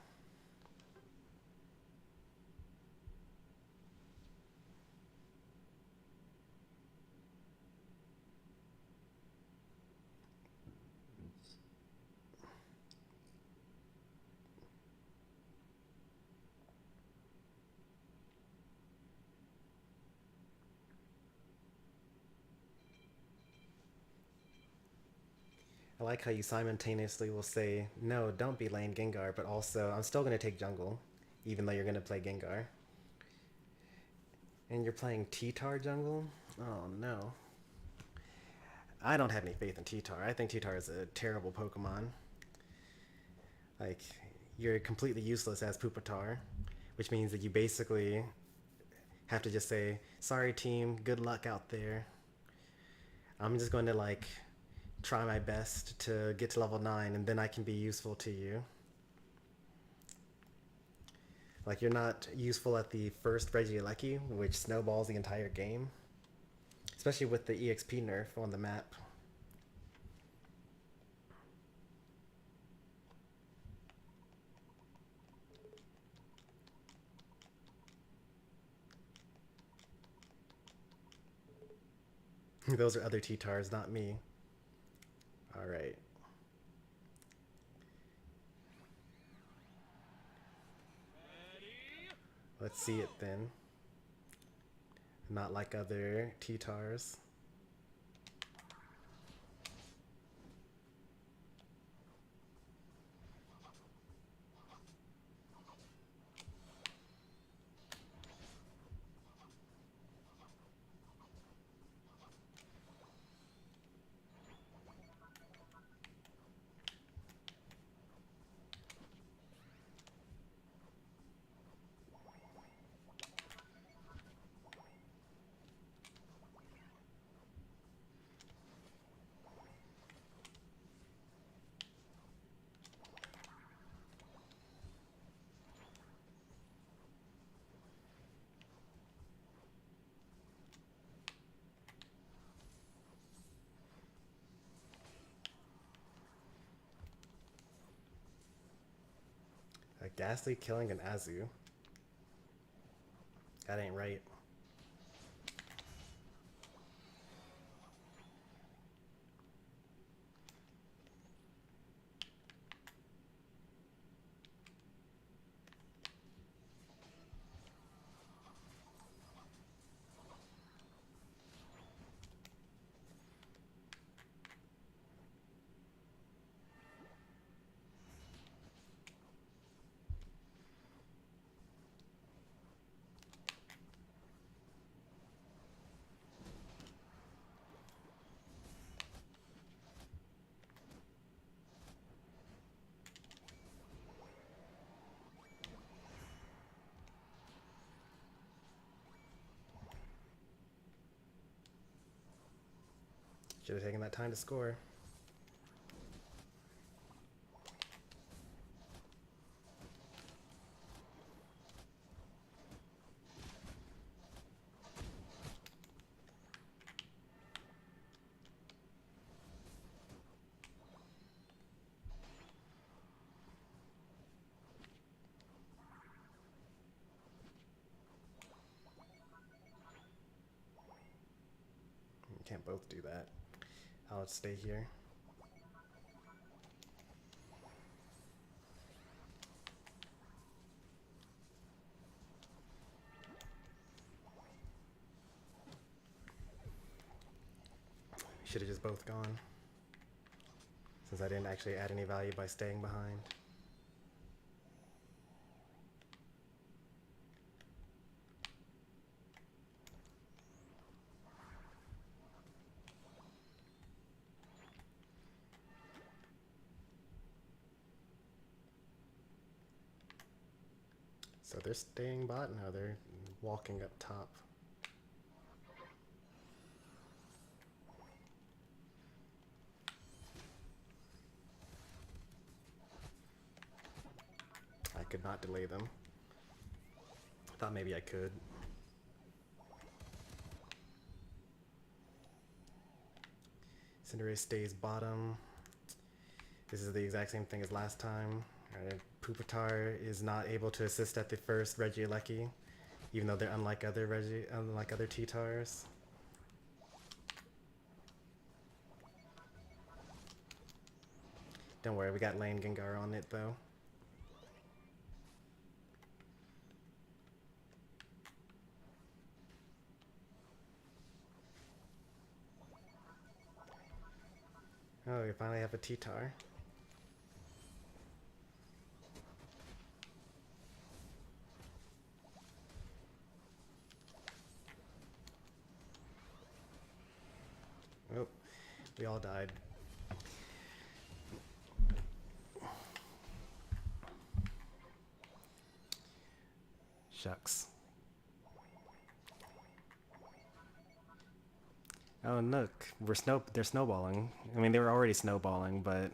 I like how you simultaneously will say, no, don't be lane Gengar, but also, I'm still going to take jungle, even though you're going to play Gengar. And you're playing T-Tar jungle? Oh no. I don't have any faith in T-Tar. I think T-Tar is a terrible Pokemon. Like, you're completely useless as Pupitar, which means that you basically have to just say, sorry team, good luck out there. I'm just going to like try my best to get to level 9 and then I can be useful to you. Like, you're not useful at the first Regieleki, which snowballs the entire game. Especially with the EXP nerf on the map. Those are other T-Tars, not me. Alright. Let's see it then. Not like other T-Tars. A Ghastly killing an Azu. That ain't right. Should have taken that time to score. You can't both do that. I'll stay here. Should have just both gone. Since I didn't actually add any value by staying behind. So they're staying bot now, they're walking up top. I could not delay them. Thought maybe I could. Cinderace stays bottom. This is the exact same thing as last time. Pupitar is not able to assist at the first Regieleki, even though they're unlike other T-Tars. Don't worry, we got Lane Gengar on it though. Oh, we finally have a T-Tar. Oh, we all died. Shucks. Oh, look, they're snowballing. I mean, they were already snowballing, but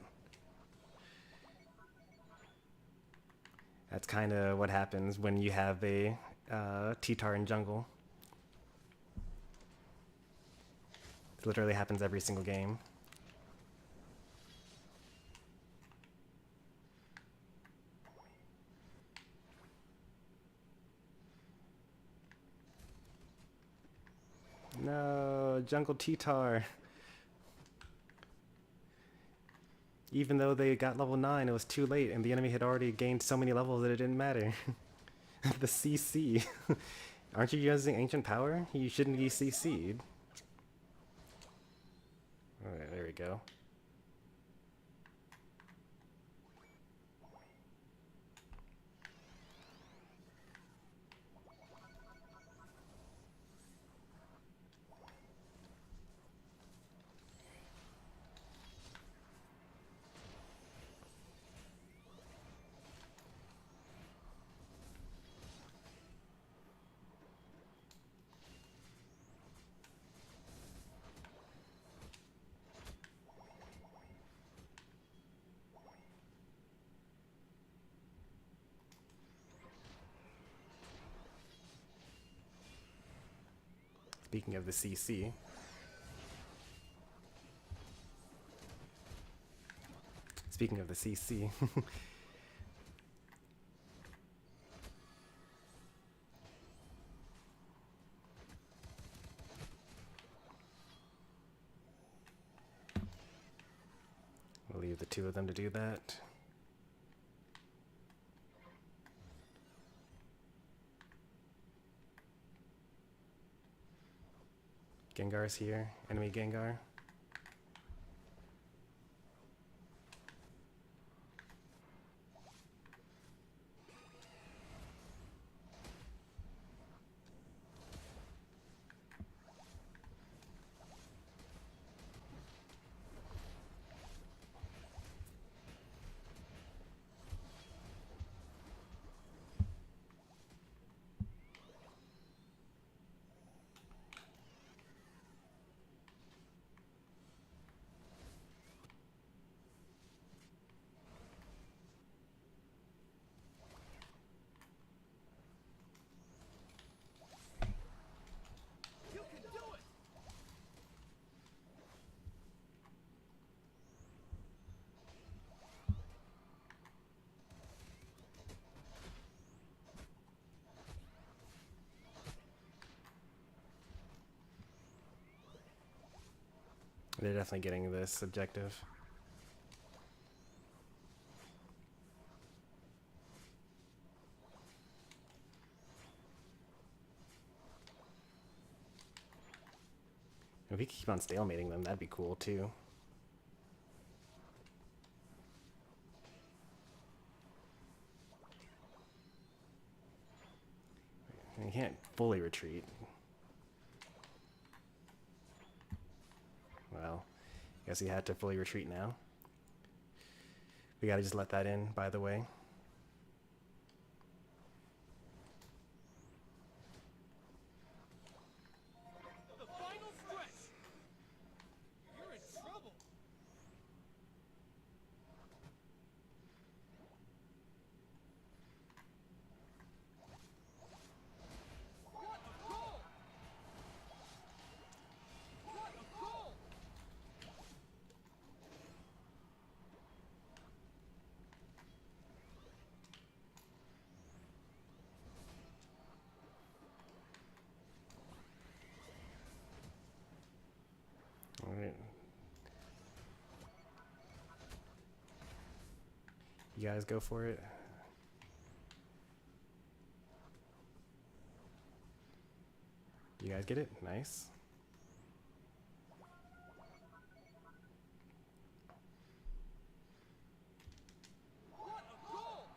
that's kind of what happens when you have a T-Tar in jungle. It literally happens every single game. No, jungle T-Tar. Even though they got level 9, it was too late, and the enemy had already gained so many levels that it didn't matter. The CC. Aren't you using Ancient Power? You shouldn't be CC'd. Alright, there we go. Speaking of the CC. Speaking of the CC. We'll leave the two of them to do that. Gengar's here. Enemy Gengar. You can do it! They're definitely getting this objective. If we could keep on stalemating them, that'd be cool too. You can't fully retreat. Well, I guess he had to fully retreat now. We gotta just let that in, by the way. The final stretch. You're in trouble. What a goal! What a goal! Alright. You guys go for it. You guys get it? Nice. What a goal!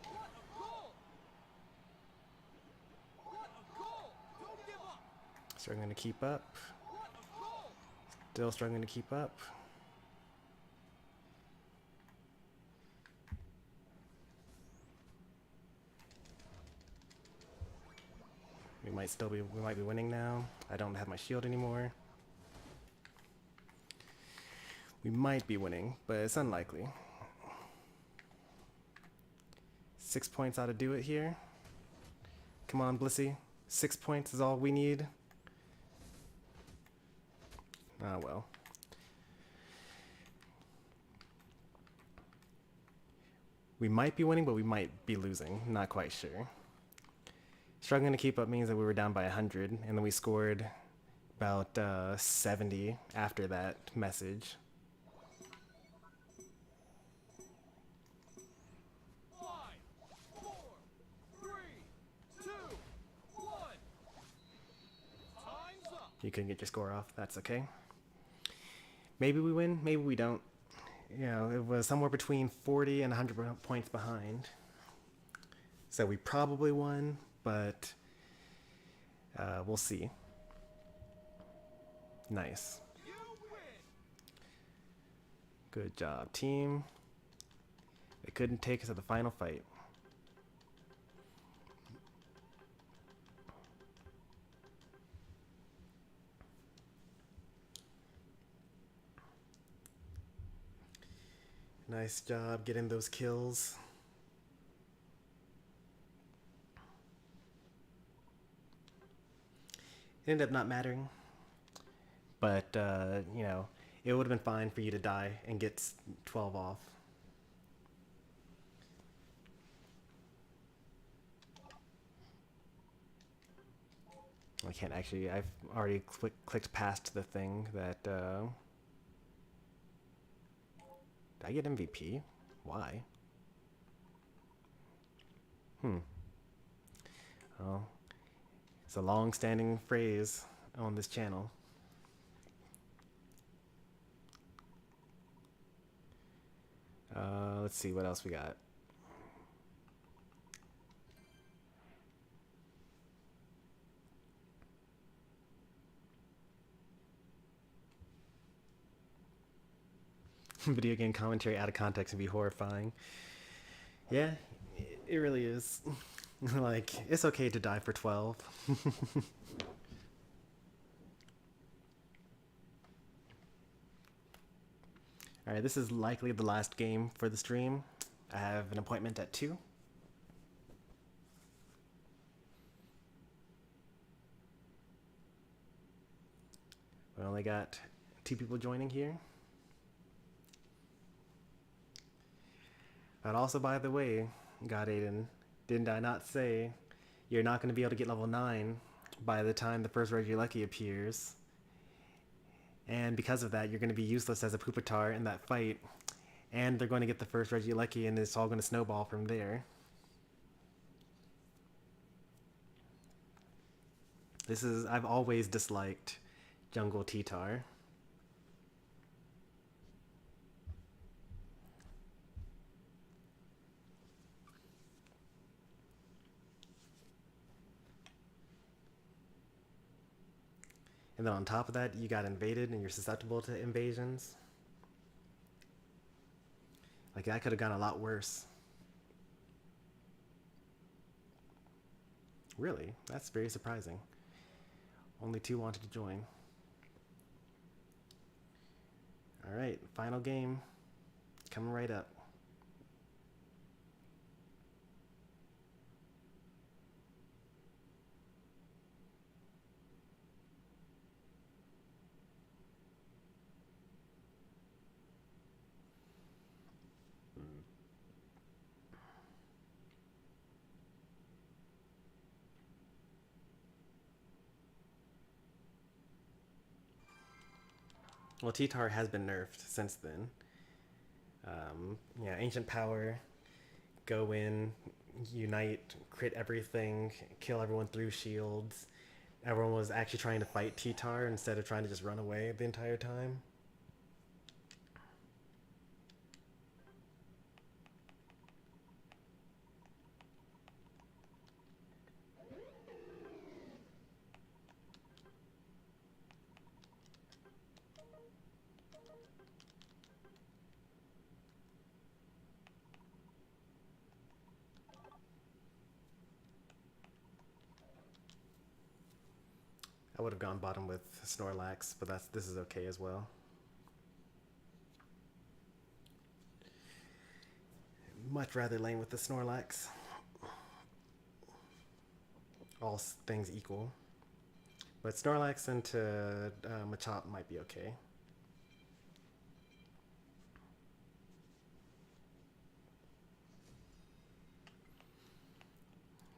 What a goal! What a goal! Don't give up! Struggling to keep up. What a goal! Still struggling to keep up. We might be winning now. I don't have my shield anymore. We might be winning, but it's unlikely. 6 points ought to do it here. Come on, Blissey. 6 points is all we need. Ah, well. We might be winning, but we might be losing. Not quite sure. Struggling to keep up means that we were down by 100, and then we scored about 70 after that message. 5, 4, 3, 2, 1. Time's up. You couldn't get your score off. That's okay. Maybe we win, maybe we don't. You know, it was somewhere between 40 and 100 points behind. So we probably won, but we'll see. Nice. You win. Good job, team. They couldn't take us at the final fight. Nice job getting those kills. It ended up not mattering. But, you know, it would have been fine for you to die and get 12 off. I can't actually, I've already clicked past the thing that, did I get MVP? Why? Oh, it's a long-standing phrase on this channel. Let's see what else we got. Video game commentary out of context would be horrifying. Yeah, it really is. Like, it's okay to die for 12. Alright, this is likely the last game for the stream. I have an appointment at 2. We only got 2 people joining here. And also, by the way, God Aiden, didn't I not say you're not going to be able to get level 9 by the time the first Regieleki appears? And because of that, you're going to be useless as a Pupitar in that fight. And they're going to get the first Regieleki, and it's all going to snowball from there. I've always disliked jungle T-Tar. And then on top of that, you got invaded and you're susceptible to invasions. Like, that could have gone a lot worse. Really? That's very surprising. Only 2 wanted to join. Alright, final game. Coming right up. Well, T-Tar has been nerfed since then. Yeah, Ancient Power, go in, unite, crit everything, kill everyone through shields. Everyone was actually trying to fight T-Tar instead of trying to just run away the entire time. I would have gone bottom with Snorlax, but this is okay as well. Much rather lane with the Snorlax. All things equal. But Snorlax into Machop might be okay.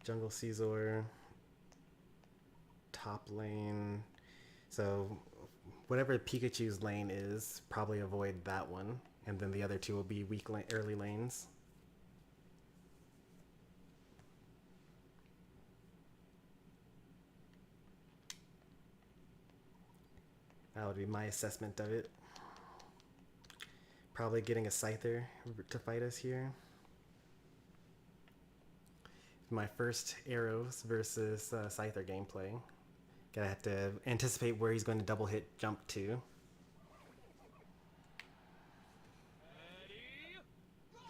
Jungle Caesar. Top lane. So whatever Pikachu's lane is, probably avoid that one. And then the other 2 will be weak early lanes. That would be my assessment of it. Probably getting a Scyther to fight us here. My first Arrows versus Scyther gameplay. Gotta have to anticipate where he's going to double hit jump to. Ready, go!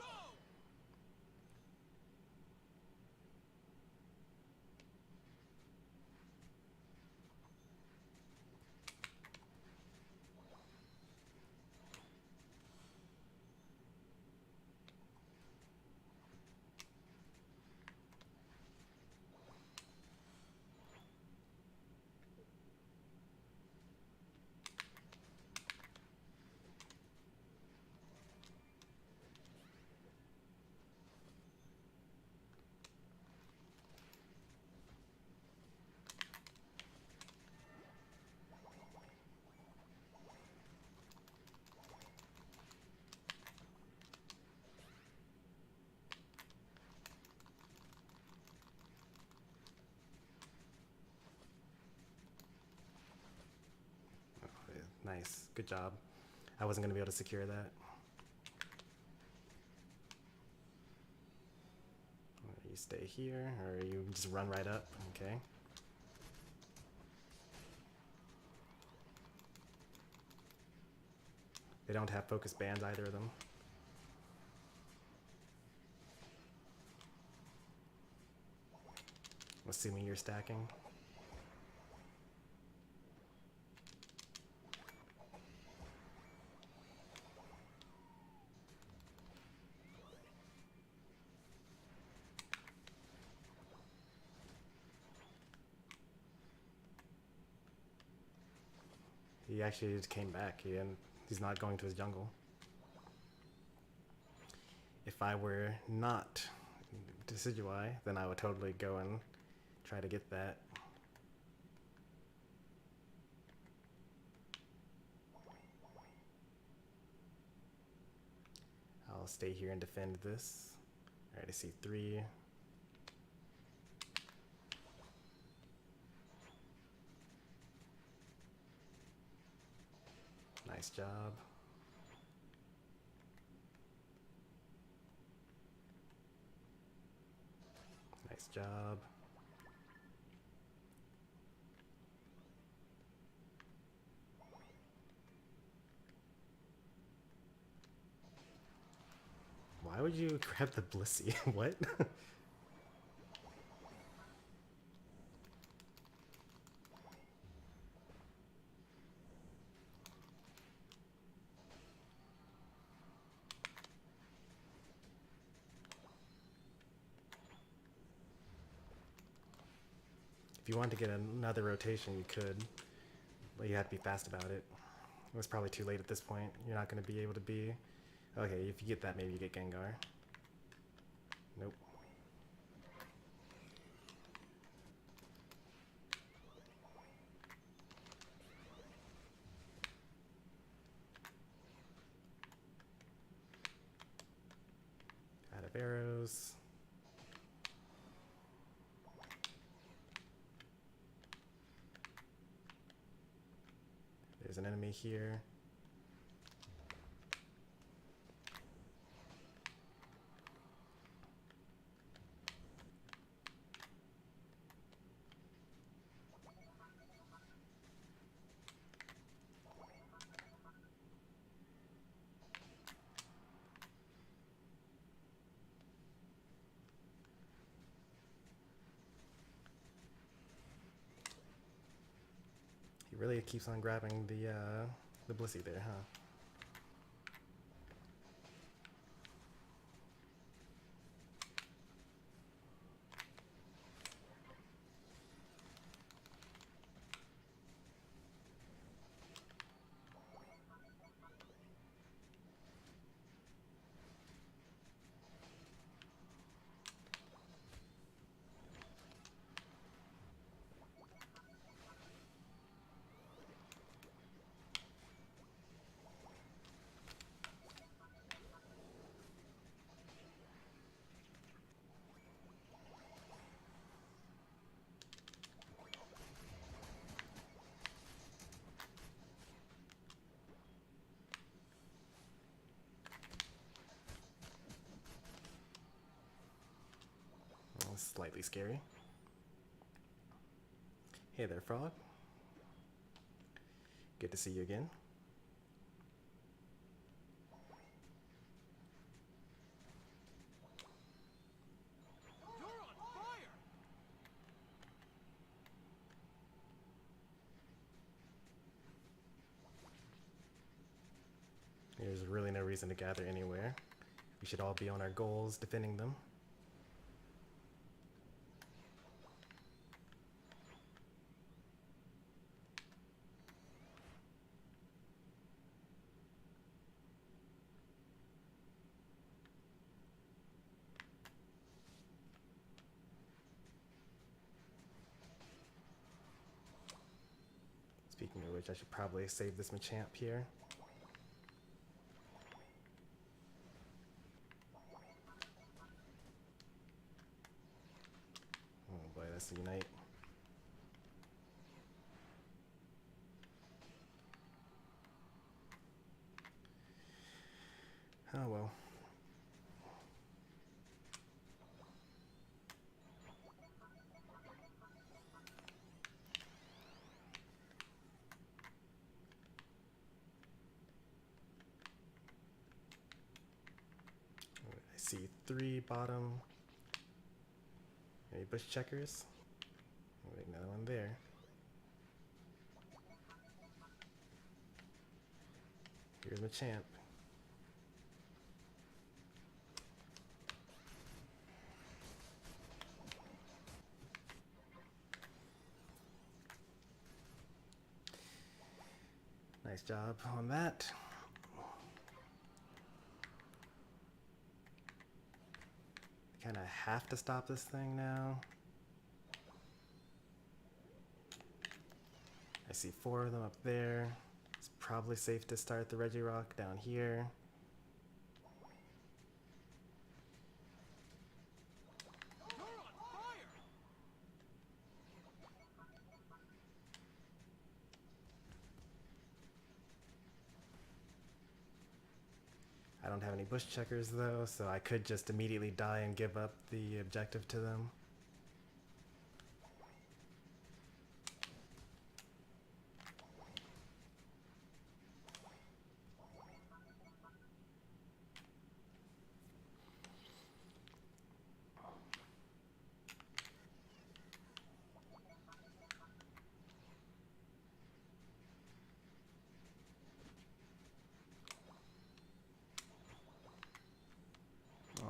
Nice. Good job. I wasn't going to be able to secure that. You stay here, or you just run right up. Okay. They don't have focus bands, either of them. Assuming you're stacking. He actually just came back. He's not going to his jungle. If I were not Decidueye, then I would totally go and try to get that. I'll stay here and defend this. Alright, I see 3. Nice job. Nice job. Why would you grab the Blissey? What? If you wanted to get another rotation, you could, but you have to be fast about it. It was probably too late at this point. You're not going to be able to be... Okay, if you get that, maybe you get Gengar. Nope. Out of arrows. There's an enemy here. He really keeps on grabbing the Blissey there, huh? Slightly scary. Hey there, Frog. Good to see you again. You're on fire! There's really no reason to gather anywhere. We should all be on our goals, defending them. Speaking of which, I should probably save this Machamp here. Oh boy, that's a Unite. Oh well. I see 3 bottom. Any bush checkers? Wait, another one there. Here's Machamp. Nice job on that. Kind of have to stop this thing now. I see 4 of them up there. It's probably safe to start the Regirock down here. You're on fire! I don't have any bush checkers though, so I could just immediately die and give up the objective to them.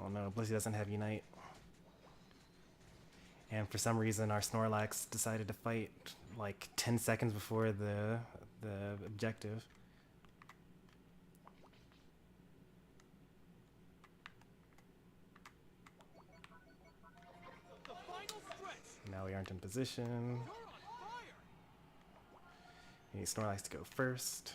Oh no, Blissey doesn't have Unite. And for some reason, our Snorlax decided to fight like 10 seconds before the objective. The final stretch. Now we aren't in position. You're on fire. We need Snorlax to go first.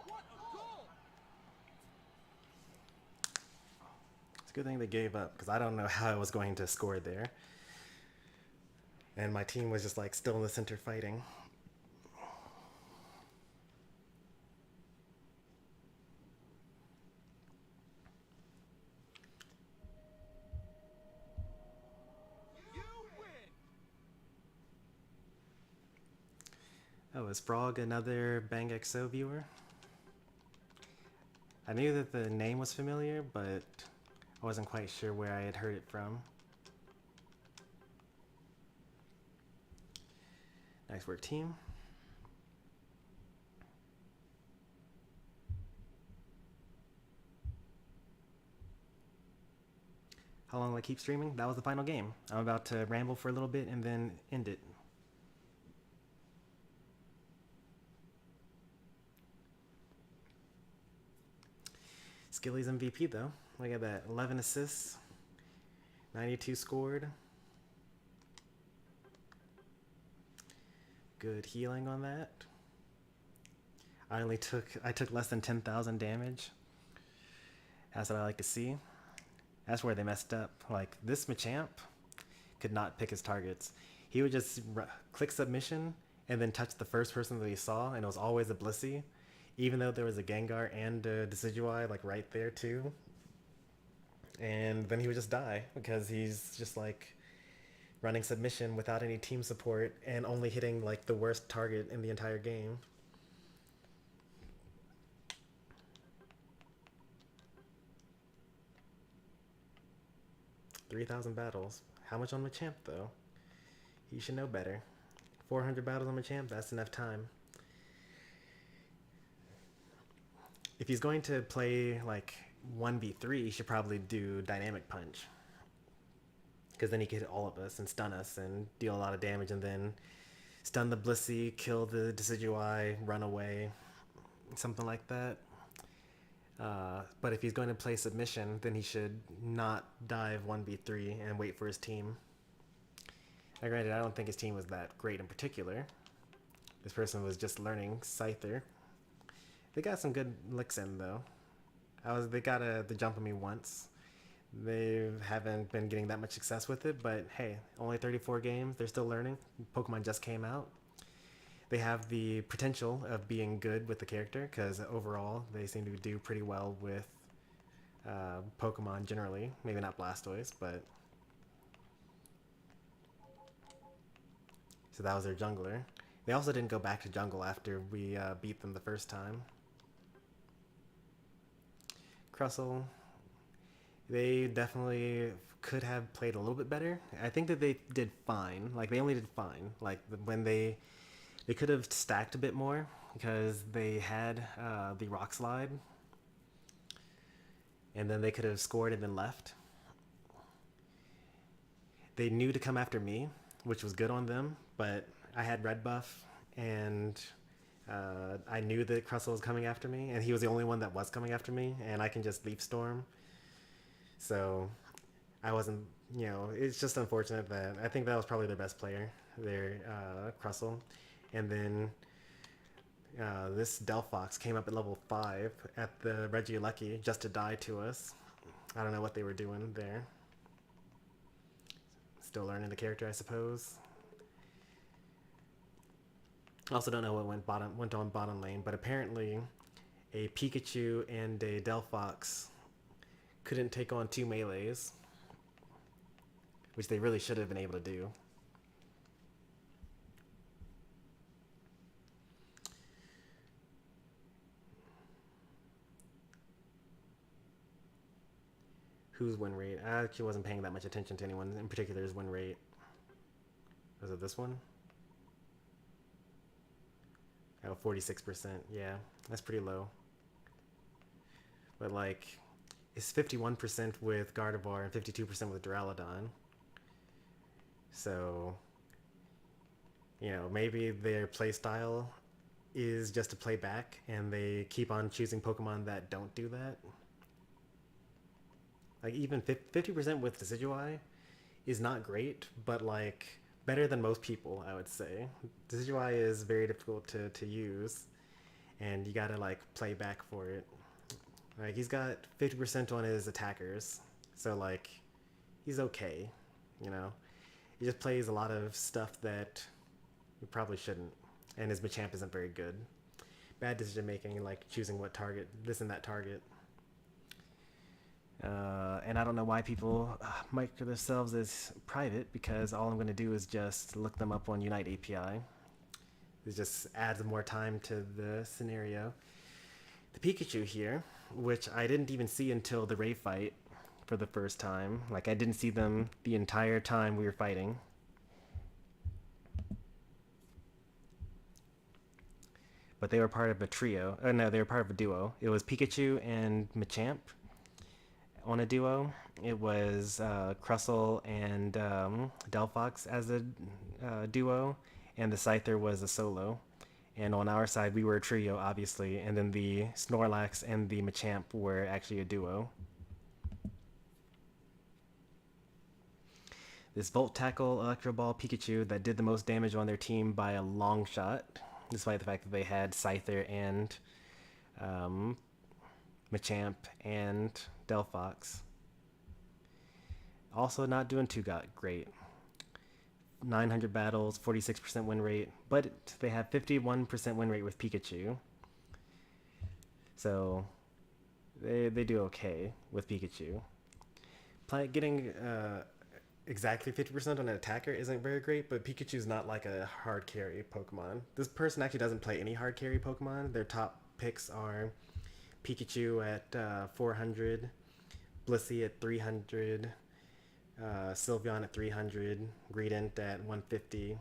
What a goal! It's a good thing they gave up because I don't know how I was going to score there. And my team was just like still in the center fighting. You win. Oh, is Frog another Bang XO viewer? I knew that the name was familiar, but I wasn't quite sure where I had heard it from. Nice work, team. How long will I keep streaming? That was the final game. I'm about to ramble for a little bit and then end it. Skilly's MVP though. Look at that. 11 assists, 92 scored. Good healing on that. I took less than 10,000 damage. That's what I like to see. That's where they messed up. Like this Machamp could not pick his targets. He would just click submission and then touch the first person that he saw, and it was always a Blissey, even though there was a Gengar and a Decidueye like right there too. And then he would just die because he's just like running submission without any team support and only hitting like the worst target in the entire game. $3,000 battles. How much on Machamp though? He should know better. 400 battles on Machamp, that's enough time. If he's going to play like 1v3, he should probably do Dynamic Punch. Because then he could hit all of us and stun us and deal a lot of damage and then stun the Blissey, kill the Decidueye, run away, something like that. But if he's going to play submission, then he should not dive 1v3 and wait for his team. Now, granted, I don't think his team was that great in particular. This person was just learning Scyther. They got some good licks in though. They got the jump on me once. They haven't been getting that much success with it, but hey, only 34 games. They're still learning. Pokemon just came out. They have the potential of being good with the character because overall they seem to do pretty well with Pokemon generally. Maybe not Blastoise, but... So that was their jungler. They also didn't go back to jungle after we beat them the first time. Crustle, they definitely could have played a little bit better. I think that they did fine. Like, they only did fine. Like, when they could have stacked a bit more because they had the Rock Slide. And then they could have scored and then left. they knew to come after me, which was good on them, but I had red buff, and I knew that Crustle was coming after me, and he was the only one that was coming after me, and I can just Leaf Storm. So I wasn't, it's just unfortunate that I think that was probably their best player, their Crustle. And then this Delphox came up at level 5 at the Regieleki just to die to us. I don't know what they were doing there. Still learning the character, I suppose. Also don't know what went on bottom lane, but apparently a Pikachu and a Delphox couldn't take on 2 melees, which they really should have been able to do. Whose win rate? I actually wasn't paying that much attention to anyone in particular's win rate. Was it this one? Oh, 46%. Yeah, that's pretty low. But like, it's 51% with Gardevoir and 52% with Duraludon. So, maybe their playstyle is just to play back, and they keep on choosing Pokemon that don't do that. Like, even 50% with Decidueye is not great, but like better than most people, I would say. Decidueye is very difficult to use, and you gotta like play back for it. Like, he's got 50% on his attackers, so like he's okay, He just plays a lot of stuff that you probably shouldn't, and his Machamp isn't very good. Bad decision making, like choosing what target, this and that target. And I don't know why people micro themselves as private, because all I'm going to do is just look them up on Unite API. It just adds more time to the scenario. The Pikachu here, which I didn't even see until the Ray fight for the first time. Like, I didn't see them the entire time we were fighting. But they were part of a trio. Oh no, they were part of a duo. It was Pikachu and Machamp on a duo. It was Crustle and Delphox as a duo, and the Scyther was a solo. And on our side, we were a trio, obviously, and then the Snorlax and the Machamp were actually a duo. This Volt Tackle Electro Ball Pikachu that did the most damage on their team by a long shot, despite the fact that they had Scyther and Machamp and Delphox. Also not doing too great. 900 battles, 46% win rate, but they have 51% win rate with Pikachu. So they do okay with Pikachu. Getting exactly 50% on an attacker isn't very great, but Pikachu's not like a hard carry Pokemon. This person actually doesn't play any hard carry Pokemon. Their top picks are Pikachu at 400, Blissey at 300, Sylveon at 300, Greedent at 150,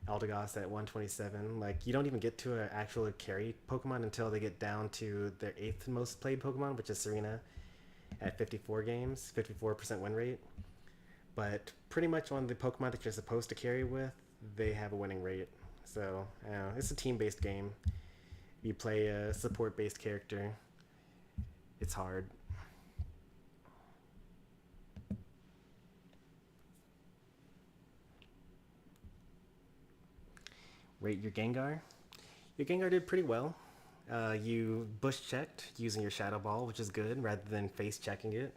Eldegoss at 127. Like, you don't even get to an actual carry Pokemon until they get down to their 8th most played Pokemon, which is Serena at 54 games, 54% win rate. But pretty much on the Pokemon that you're supposed to carry with, they have a winning rate. So, it's a team-based game. If you play a support-based character, it's hard. Rate your Gengar. Your Gengar did pretty well. You bush checked using your Shadow Ball, which is good, rather than face checking it.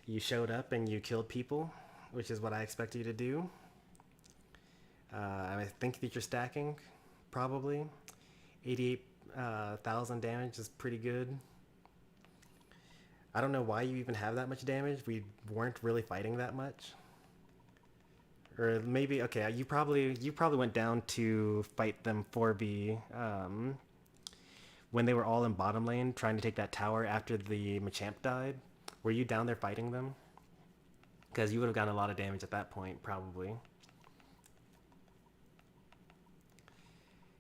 You showed up and you killed people, which is what I expected you to do. I think that you're stacking, probably. 88,000 damage is pretty good. I don't know why you even have that much damage. We weren't really fighting that much. Or maybe, okay, you probably went down to fight them 4v when they were all in bottom lane trying to take that tower after the Machamp died. Were you down there fighting them? Because you would have gotten a lot of damage at that point, probably.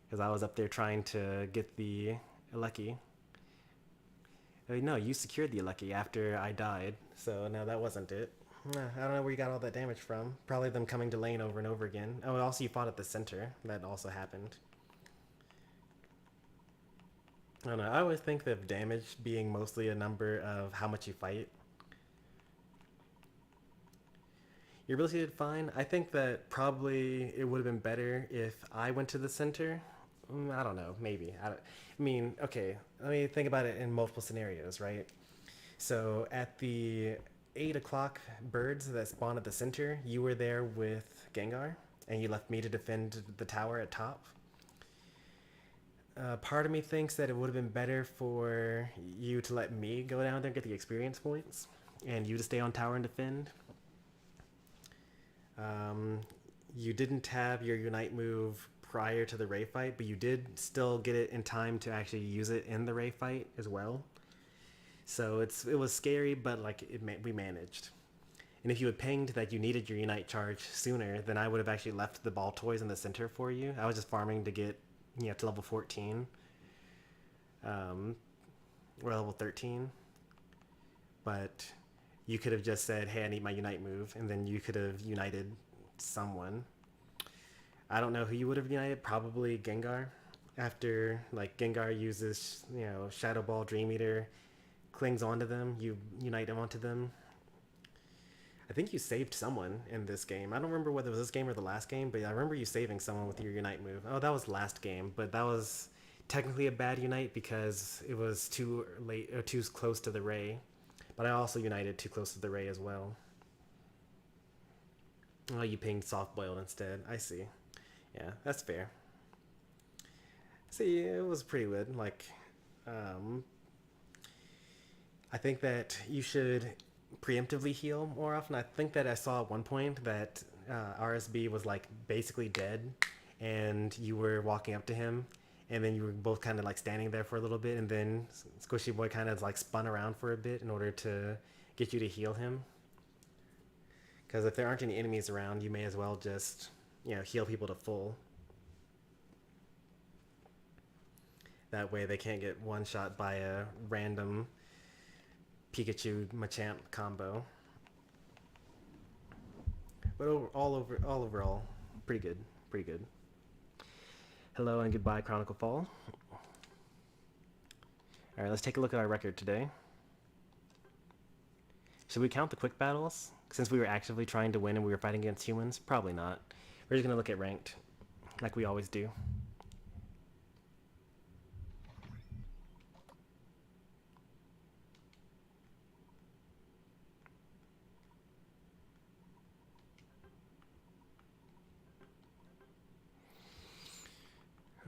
Because I was up there trying to get the Eleki. No, you secured the Eleki after I died, so no, that wasn't it. I don't know where you got all that damage from. Probably them coming to lane over and over again. Oh, and also you fought at the center. That also happened. I don't know. I always think of damage being mostly a number of how much you fight. Your ability did fine. I think that probably it would have been better if I went to the center. I don't know. Maybe. I mean, okay. Let me think about it in multiple scenarios, right? So at the 8 o'clock birds that spawn at the center, you were there with Gengar, and you left me to defend the tower at top. Part of me thinks that it would have been better for you to let me go down there and get the experience points, and you to stay on tower and defend. You didn't have your Unite move prior to the Ray fight, but you did still get it in time to actually use it in the Ray fight as well. So it was scary, but like we managed. And if you had pinged that you needed your Unite charge sooner, then I would have actually left the ball toys in the center for you. I was just farming to get to level 14, or level 13. But you could have just said, "Hey, I need my Unite move," and then you could have united someone. I don't know who you would have united. Probably Gengar. After like Gengar uses Shadow Ball, Dream Eater, clings onto them, you unite them onto them. I think you saved someone in this game. I don't remember whether it was this game or the last game, but I remember you saving someone with your Unite move. Oh, that was last game, but that was technically a bad Unite because it was too late or too close to the Ray. But I also united too close to the Ray as well. Oh, you pinged Soft Boiled instead. I see. Yeah, that's fair. See, it was pretty good. Like, I think that you should preemptively heal more often. I think that I saw at one point that RSB was like basically dead, and you were walking up to him, and then you were both kind of like standing there for a little bit, and then Squishy Boy kind of like spun around for a bit in order to get you to heal him. Because if there aren't any enemies around, you may as well just heal people to full. That way they can't get one shot by a random Pikachu Machamp combo. But overall, pretty good. Pretty good. Hello and goodbye, Chronicle Fall. Alright, let's take a look at our record today. Should we count the quick battles? Since we were actively trying to win and we were fighting against humans? Probably not. We're just going to look at ranked, like we always do.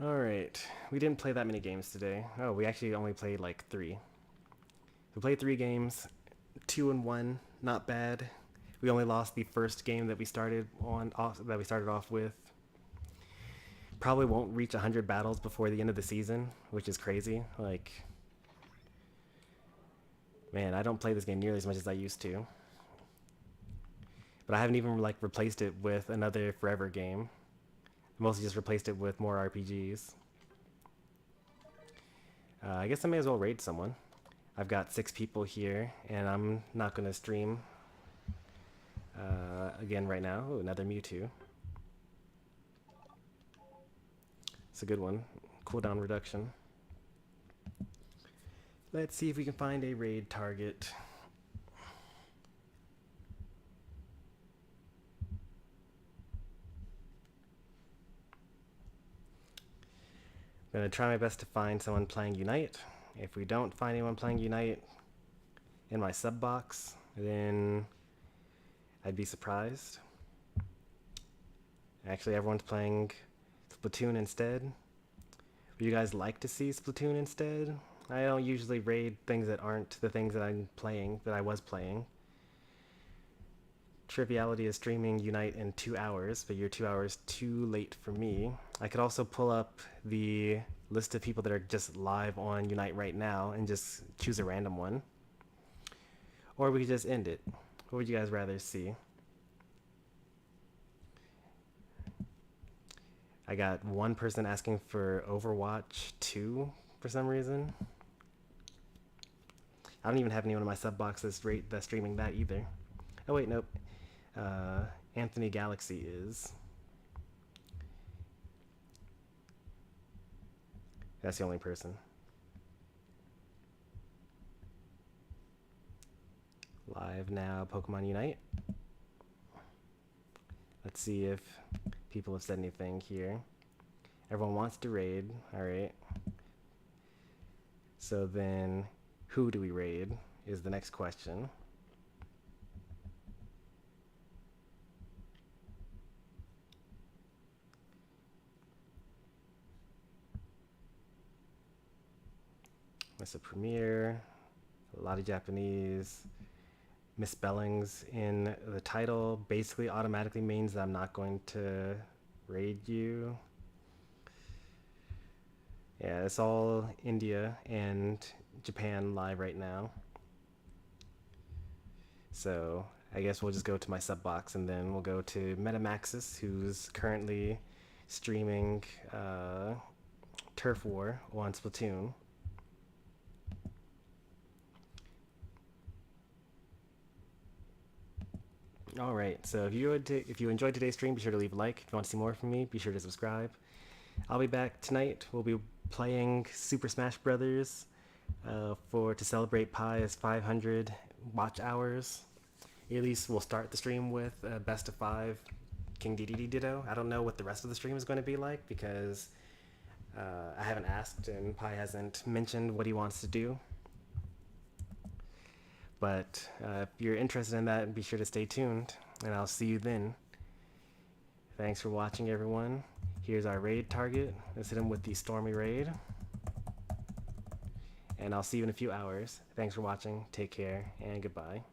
Alright, we didn't play that many games today. Oh, we actually only played like 3. We played 3 games, 2 and 1, not bad. We only lost the first game that we started off with. Probably won't reach 100 battles before the end of the season, which is crazy. Like, man, I don't play this game nearly as much as I used to. But I haven't even like replaced it with another forever game. I mostly just replaced it with more RPGs. I guess I may as well raid someone. I've got 6 people here, and I'm not going to stream again right now. Ooh, another Mewtwo. It's a good one. Cooldown reduction. Let's see if we can find a raid target. I'm going to try my best to find someone playing Unite. If we don't find anyone playing Unite in my sub box, then I'd be surprised. Actually, everyone's playing Splatoon instead. Would you guys like to see Splatoon instead? I don't usually raid things that aren't the things that I was playing. Triviality is streaming Unite in 2 hours, but you're 2 hours too late for me. I could also pull up the list of people that are just live on Unite right now and just choose a random one. Or we could just end it. What would you guys rather see? I got one person asking for Overwatch 2 for some reason. I don't even have anyone in my sub box that's streaming that either. Oh wait, nope. Anthony Galaxy is. That's the only person. Live now, Pokemon Unite. Let's see if people have said anything here. Everyone wants to raid. Alright. So then, who do we raid is the next question. That's a premiere. A lot of Japanese. Misspellings in the title basically automatically means that I'm not going to raid you. Yeah, it's all India and Japan live right now. So I guess we'll just go to my sub box and then we'll go to Metamaxis, who's currently streaming Turf War on Splatoon. All right, so if you enjoyed today's stream, be sure to leave a like. If you want to see more from me, be sure to subscribe. I'll be back tonight. We'll be playing Super Smash Brothers to celebrate Pi's 500 watch hours. At least we'll start the stream with best of 5 King DDD Ditto. I don't know what the rest of the stream is going to be like because I haven't asked and Pi hasn't mentioned what he wants to do. But if you're interested in that, be sure to stay tuned, and I'll see you then. Thanks for watching, everyone. Here's our raid target. Let's hit him with the Stormy raid. And I'll see you in a few hours. Thanks for watching. Take care, and goodbye.